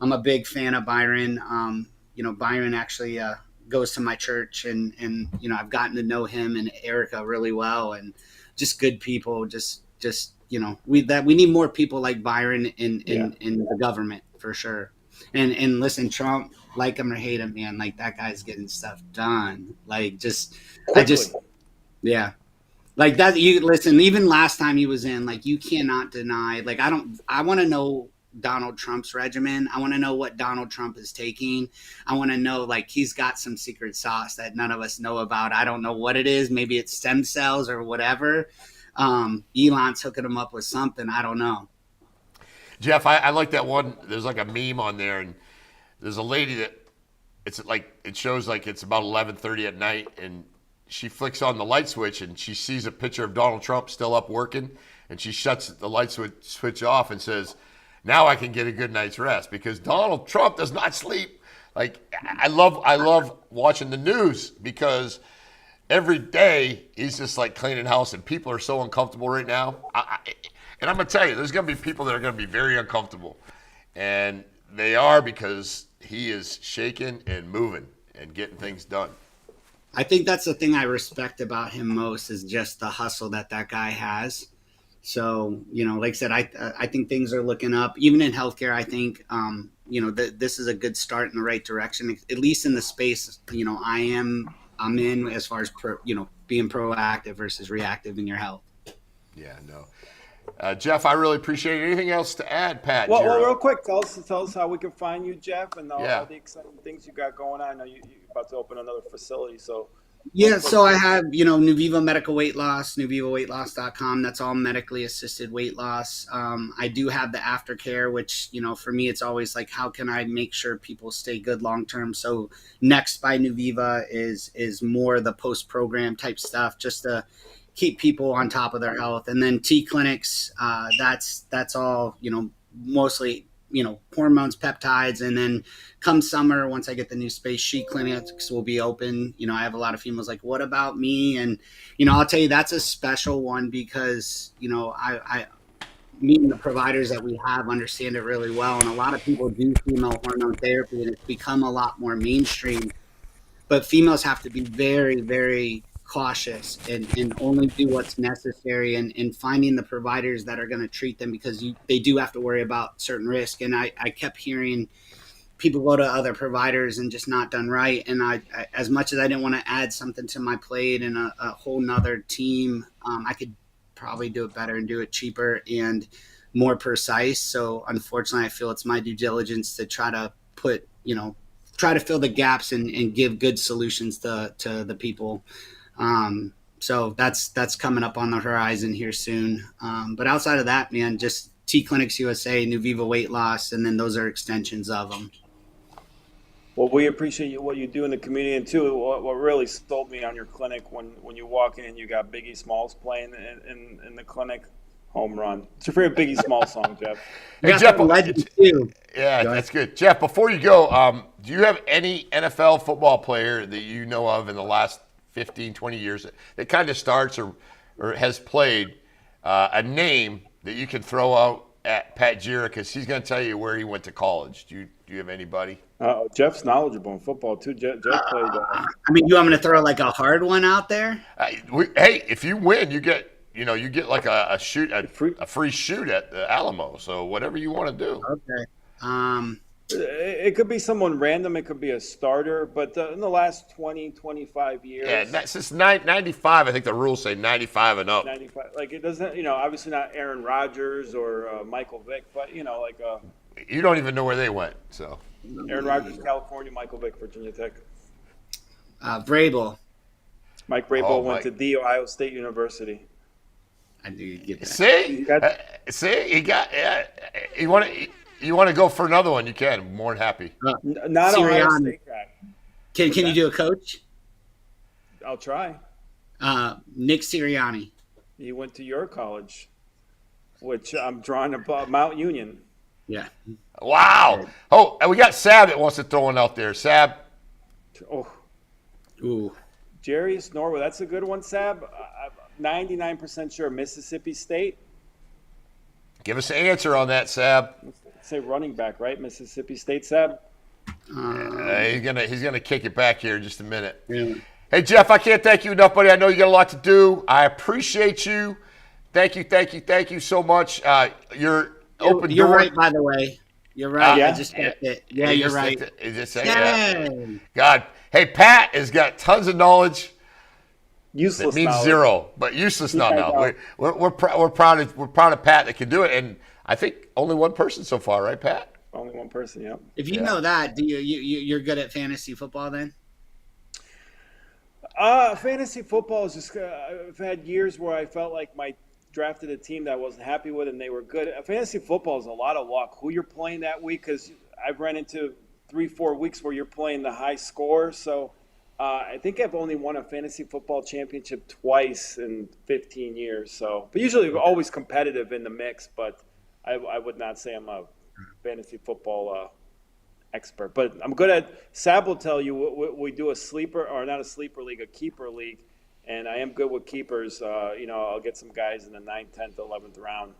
a big fan of Byron. Byron actually goes to my church, and I've gotten to know him and Erica really well, and just good people. We need more people like Byron in the government, for sure. And listen, Trump, like him or hate him, man, like, that guy's getting stuff done. Like, like that. You listen, even last time he was in, like, you cannot deny, like, I want to know Donald Trump's regimen. I want to know what Donald Trump is taking. I want to know, like, he's got some secret sauce that none of us know about. I don't know what it is. Maybe it's stem cells or whatever. Elon's hooking him up with something. I don't know. Jeff, I like that one. There's like a meme on there, and there's a lady that it shows like it's about 11:30 at night, and she flicks on the light switch, and she sees a picture of Donald Trump still up working, and she shuts the light switch off and says, now I can get a good night's rest, because Donald Trump does not sleep. Like I love watching the news because every day he's just like cleaning house, and people are so uncomfortable right now. And I'm gonna tell you, there's gonna be people that are gonna be very uncomfortable, and they are because he is shaking and moving and getting things done. I think that's the thing I respect about him most is just the hustle that guy has. So, like I said, I think things are looking up. Even in healthcare, I think, this is a good start in the right direction, at least in the space, I'm in as far as, being proactive versus reactive in your health. Yeah, no. Jeff, I really appreciate it. Anything else to add, Pat? Well, real quick, tell us how we can find you, Jeff, and all the exciting things you got going on. I know you're about to open another facility, so. Yeah, so I have, Nuviva Medical Weight Loss, NuvivaWeightLoss.com. That's all medically assisted weight loss. I do have the aftercare, which, for me, it's always like, how can I make sure people stay good long term? So Next by Nuviva is more the post-program type stuff, just to keep people on top of their health. And then T Clinics, that's all, mostly, hormones, peptides. And then come summer, once I get the new space, She Clinics will be open. I have a lot of females like, what about me? And, I'll tell you, that's a special one because, I me and the providers that we have understand it really well. And a lot of people do female hormone therapy, and it's become a lot more mainstream. But females have to be very, very cautious and only do what's necessary, and finding the providers that are going to treat them, because they do have to worry about certain risk. And I kept hearing people go to other providers and just not done right. And I as much as I didn't want to add something to my plate and a whole nother team, I could probably do it better and do it cheaper and more precise. So unfortunately, I feel it's my due diligence to try to fill the gaps and give good solutions to the people. So that's coming up on the horizon here soon. But outside of that, man, just T Clinics USA, Nuviva Weight Loss, and then those are extensions of them. Well, we appreciate what you do in the community, and too, what really sold me on your clinic when you walk in and you got Biggie Smalls playing in the clinic. Home run. It's your favorite Biggie Smalls song, Jeff. Hey, Jeff, too. Yeah, that's good. Jeff, before you go, do you have any NFL football player that you know of in the last 15, 20 years that kind of starts or has played a name that you can throw out at Pat Gira, because he's going to tell you where he went to college? Do you have anybody? Jeff's knowledgeable in football too. Jeff played. You want me to throw like a hard one out there? Hey, if you win, you get like a free shoot at the Alamo. So whatever you want to do. Okay. It could be someone random. It could be a starter. But in the last 20, 25 years. Yeah, since 95, I think the rules say 95 and up. 95. Like, it doesn't, obviously not Aaron Rodgers or Michael Vick, but, like you don't even know where they went, so. Aaron Rodgers, California, Michael Vick, Virginia Tech. Vrabel. Mike Vrabel went to The Ohio State University. I knew you'd get that. See, you got. Yeah, you want to go for another one? You can. I'm more than happy. Not Ohio State guy. Can you do a coach? I'll try. Nick Sirianni. He went to your college, which I'm drawing about Mount Union. Yeah. Wow. Oh, and we got Sab that wants to throw one out there. Sab. Oh. Ooh. Jarius Norwood. That's a good one, Sab. 99% sure Mississippi State. Give us an answer on that, Sab. Let's say running back, right? Mississippi State, Sab. He's gonna kick it back here in just a minute. Yeah. Hey, Jeff, I can't thank you enough, buddy. I know you got a lot to do. I appreciate you. Thank you so much. You're open. You're right, by the way. You're right. Yeah? I just checked it. Yeah, you're right. God. Hey, Pat has got tons of knowledge. Useless. It means knowledge. zero, but useless knowledge. We're proud of Pat that can do it, and I think only one person so far, right, Pat? Only one person. Yeah. If you know that, do you're good at fantasy football then? Fantasy football is just. I've had years where I felt like I drafted a team that I wasn't happy with, and they were good. Fantasy football is a lot of luck. Who you're playing that week, because I've run into 3-4 weeks where you're playing the high score. So I think I've only won a fantasy football championship twice in 15 years. So, but usually always competitive in the mix. But I would not say I'm a fantasy football expert. But I'm good at Sab will tell you we do a sleeper, or not a sleeper league, a keeper league, and I am good with keepers. I'll get some guys in the 9th, 10th, 11th round.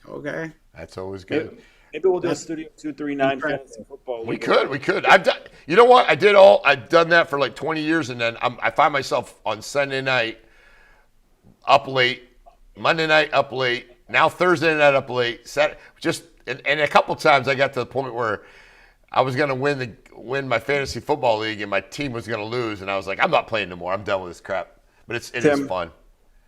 Okay. That's always good. Maybe we'll do a Studio 239 fantasy football league. We could. I've done. You know what? I've done that for like 20 years, and then I find myself on Sunday night up late, Monday night up late, now Thursday night up late. And a couple times I got to the point where I was going to win my fantasy football league, and my team was going to lose, and I was like, I'm not playing no more. I'm done with this crap. But it is fun.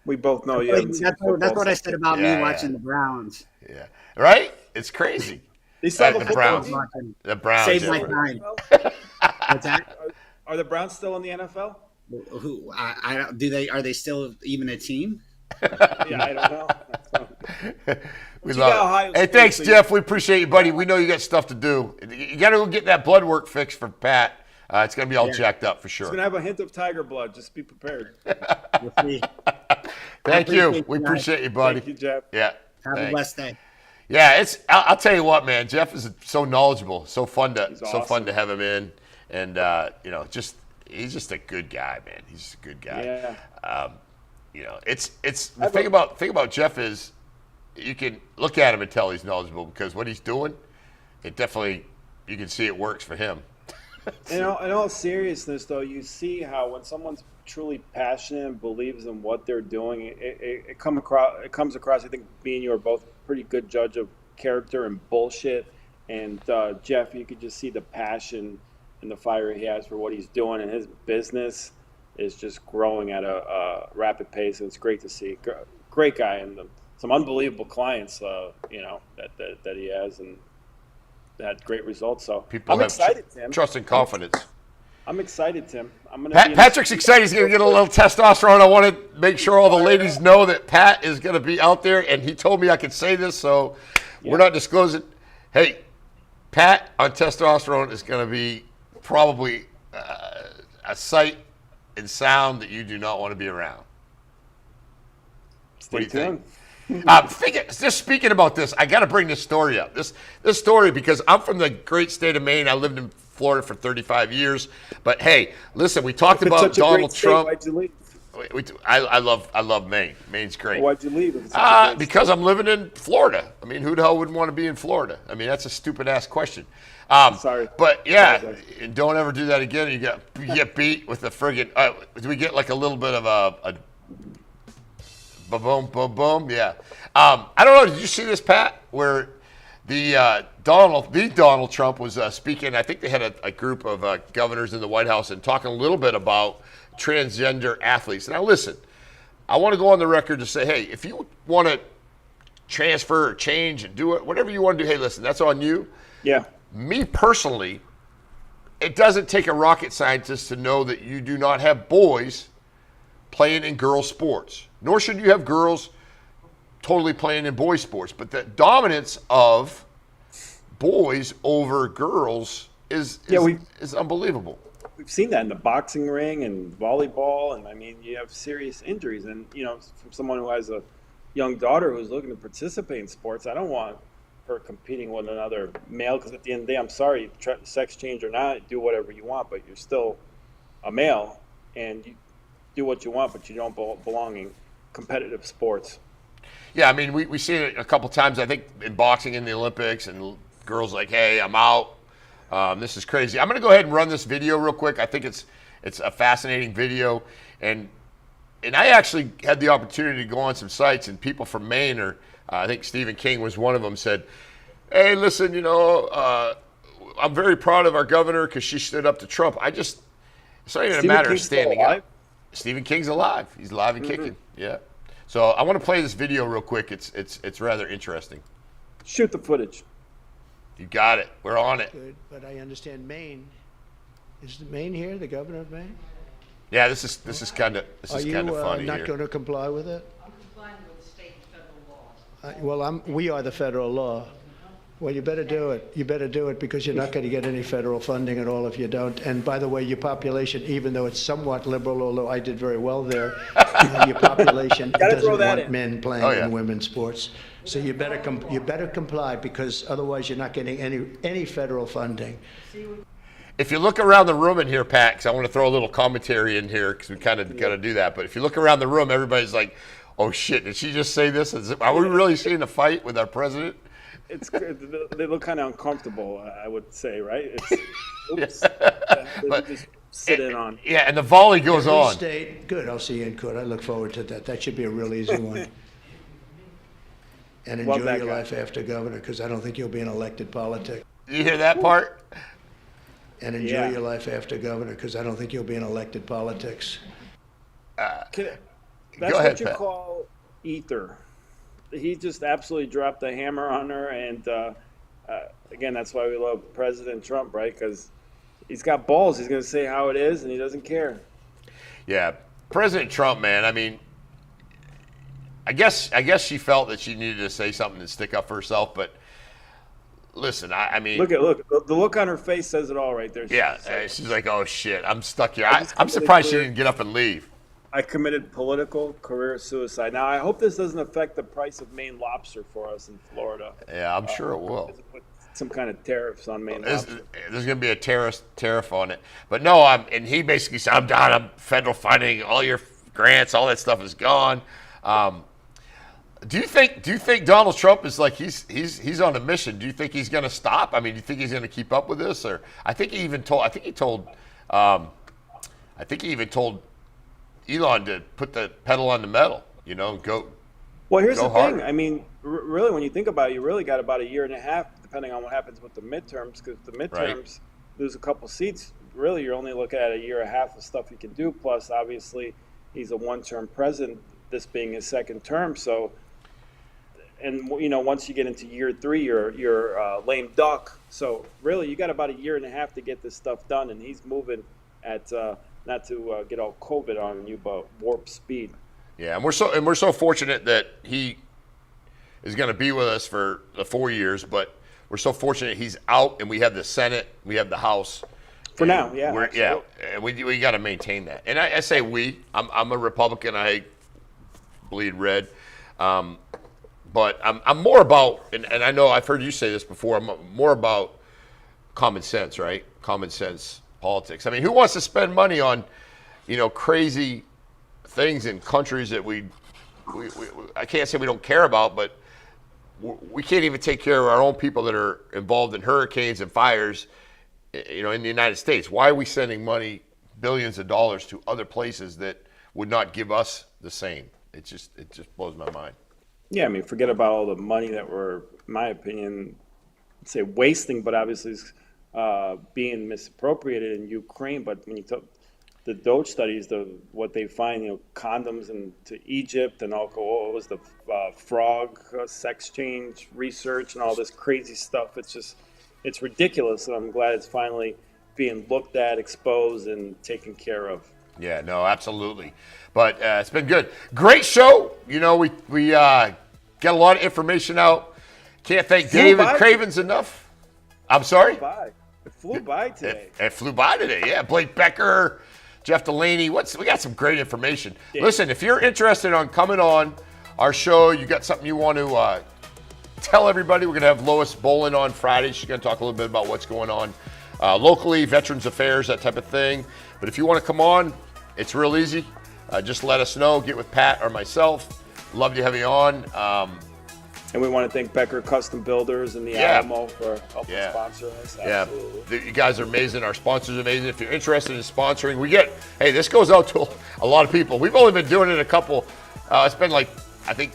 We both know you. That's what I said about me watching the Browns. Yeah. Right? It's crazy. They still have the a Browns. football The Browns. Save yeah. my time. What's that? Are the Browns still in the NFL? Who? I don't. Do they? Are they still even a team? Yeah, I don't know. We You got love Ohio it. Hey, State, thanks, so Jeff. We appreciate you, buddy. We know you got stuff to do. You got to go get that blood work fixed for Pat. It's going to be all jacked up for It's sure. gonna have a hint of tiger blood. Just be prepared. We'll see. Thank you. appreciate We you, appreciate you, buddy. Thank you, Jeff. Yeah. Have a thanks. blessed day. Yeah, I'll tell you what, man. Jeff is so knowledgeable, so fun to awesome. have him in, and he's just a good guy, man. He's just a good guy. Yeah. It's the thing about Jeff is you can look at him and tell he's knowledgeable because what he's doing, it definitely you can see it works for him. In all seriousness, though, you see how when someone's truly passionate and believes in what they're doing, it comes across. I think me and you are both pretty good judge of character and bullshit. And Jeff, you could just see the passion and the fire he has for what he's doing, and his business is just growing at a rapid pace, and it's great to see. Great guy, and some unbelievable clients, that he has, and had great results. So People I'm have excited, Tim. trust and confidence. I'm excited, Tim. I'm gonna. Patrick's excited. He's going to get a little testosterone. I want to make sure all the ladies know that Pat is going to be out there, and he told me I could say this, so we're not disclosing. Hey, Pat on testosterone is going to be probably a sight and sound that you do not want to be around. What do you think? Just speaking about this, I got to bring this story up. This story because I'm from the great state of Maine. I lived in Florida for 35 years. But hey, listen, we talked about Such a great Donald state, Trump. why'd you leave? I love Maine. Maine's great. Why'd you leave? If it's such a great Because I'm living in Florida. I mean, who the hell wouldn't want to be in Florida? I mean, that's a stupid ass question. Sorry. But yeah, Apologize. and don't ever do that again. You get beat with the friggin'. Do we get like a little bit of a boom, boom, boom? Yeah. I don't know. Did you see this, Pat? Where the Donald Trump was speaking. I think they had a group of governors in the White House and talking a little bit about transgender athletes. Now, listen, I want to go on the record to say, hey, if you want to transfer or change and do it, whatever you want to do, hey, listen, that's on you. Yeah. Me personally, it doesn't take a rocket scientist to know that you do not have boys playing in girls' sports, nor should you have girls totally playing in boys' sports. But the dominance of boys over girls is unbelievable. We've seen that in the boxing ring and volleyball, and I mean, you have serious injuries. And from someone who has a young daughter who's looking to participate in sports, I don't want her competing with another male, because at the end of the day, I'm sorry, sex change or not, do whatever you want, but you're still a male, and you do what you want, but you don't belong in competitive sports. Yeah, I mean, we've seen it a couple times, I think, in boxing in the Olympics, and girls like, hey, I'm out. This is crazy. I'm going to go ahead and run this video real quick. I think it's a fascinating video, and I actually had the opportunity to go on some sites, and people from Maine, or I think Stephen King was one of them, said, hey, listen, I'm very proud of our governor because she stood up to Trump. It's not even a matter of standing up. Stephen King's alive. He's alive and kicking. Yeah. So I want to play this video real quick. It's rather interesting. Shoot the footage. You got it. We're on it. Good, but I understand Maine. Is Maine here, the governor of Maine? Yeah, this is kind of Are you funny not here. going to comply with it? I'm complying with state and federal laws. We are the federal law. Well, you better do it. You better do it because you're not going to get any federal funding at all if you don't. And by the way, your population, even though it's somewhat liberal, although I did very well there, your population doesn't want men playing in women's sports. So you better comply because otherwise you're not getting any federal funding. If you look around the room in here, Pat, because I want to throw a little commentary in here because we kind of got to do that. But if you look around the room, everybody's like, "Oh shit! Did she just say this? Are we really seeing a fight with our president?" It's they look kind of uncomfortable, I would say, right? Oops. But just sit in on. Yeah, and the volley goes on. State, good. I'll see you in court. I look forward to that. That should be a real easy one. And enjoy your life after governor, because I don't think you'll be in elected politics. You hear that part? And enjoy your life after governor, because I don't think you'll be in elected politics. That's Go ahead, what you Pat. call ether. He just absolutely dropped the hammer on her, and again, that's why we love President Trump, right? Because he's got balls. He's going to say how it is, and he doesn't care. Yeah, President Trump, man. I mean, I guess she felt that she needed to say something and stick up for herself. But listen, I mean, Look, the look on her face says it all, right there. She's like, "Oh shit, I'm stuck here." I'm surprised she didn't get up and leave. I committed political career suicide. Now, I hope this doesn't affect the price of Maine lobster for us in Florida. Yeah, I'm sure it will. Some kind of tariffs on Maine lobster. There's going to be a tariff on it. But no, and he basically said, "I'm done. I'm federal funding. All your grants, all that stuff is gone." Do you think Donald Trump is like he's on a mission? Do you think he's going to stop? I mean, do you think he's going to keep up with this? Or I think he even told Elon to put the pedal on the metal, go. Well, here's the harder. thing. I mean, really, when you think about it, you really got about a year and a half, depending on what happens with the midterms, because the midterms lose a couple seats. Really, you're only looking at a year and a half of stuff you can do. Plus, obviously, he's a one-term president, this being his second term. So, and once you get into year 3, you're a lame duck. So, really, you got about a year and a half to get this stuff done, and he's moving at not to get all COVID on you, but warp speed. Yeah, and we're so fortunate that he is going to be with us for the 4 years. But we're so fortunate he's out, and we have the Senate, we have the House. For now, yeah, and we got to maintain that. And I say we. I'm a Republican. I bleed red. But I'm more about, and I know I've heard you say this before. I'm more about common sense, right? Common sense politics. I mean, who wants to spend money on, crazy things in countries that we I can't say we don't care about, but we can't even take care of our own people that are involved in hurricanes and fires, in the United States. Why are we sending money, billions of dollars, to other places that would not give us the same? It just blows my mind. Yeah, I mean, forget about all the money that we're, in my opinion, say wasting, but obviously is being misappropriated in Ukraine. But when you talk the Doge studies, what they find, condoms to Egypt and what was the frog sex change research and all this crazy stuff. It's ridiculous, and I'm glad it's finally being looked at, exposed, and taken care of. Yeah, no, absolutely. But it's been good. Great show. We got a lot of information out. Can't thank David Cravens enough. I'm sorry? It flew by today. It flew by today, yeah. Blake Becker, Jeff Delaney. We got some great information. Yeah. Listen, if you're interested on coming on our show, you got something you want to tell everybody, we're going to have Lois Bolin on Friday. She's going to talk a little bit about what's going on locally, Veterans Affairs, that type of thing. But if you want to come on, it's real easy. Just let us know. Get with Pat or myself. Love to have you on. And we want to thank Becker Custom Builders and the Alamo for helping sponsor us. Absolutely. You guys are amazing. Our sponsors are amazing. If you're interested in sponsoring, this goes out to a lot of people. We've only been doing it a couple. It's been I think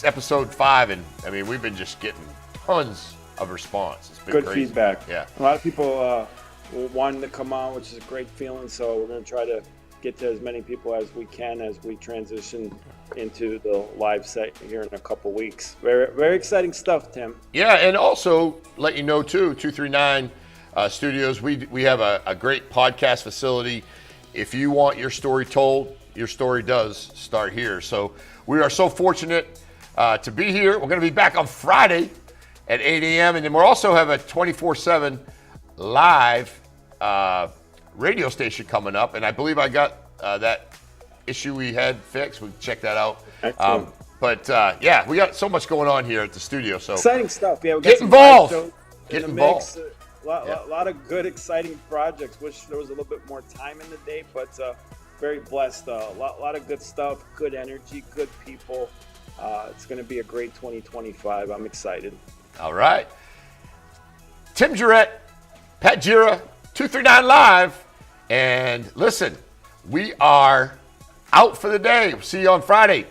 episode 5, and I mean we've been just getting tons of response. It's been good crazy. feedback. Yeah, a lot of people wanting to come on, which is a great feeling. So we're going to try to get to as many people as we can as we transition into the live set here in a couple weeks. Very, very exciting stuff, Tim. Yeah, and also let you know too, 239 Studios. We have a great podcast facility. If you want your story told, your story does start here. So we are so fortunate to be here. We're going to be back on Friday, at 8 a.m. And then we'll also have a 24/7 live radio station coming up. And I believe I got that issue we had fixed. We can check that out. Excellent. Yeah, we got so much going on here at the studio. So Exciting stuff. Yeah, we got Get some involved. live shows Get in the mix. involved. A lot of good, exciting projects. Wish there was a little bit more time in the day, but very blessed. A lot of good stuff, good energy, good people. It's going to be a great 2025. I'm excited. all right. Tim Jarrett, Pat Gira, 239 Live. And listen, we are out for the day. See you on Friday.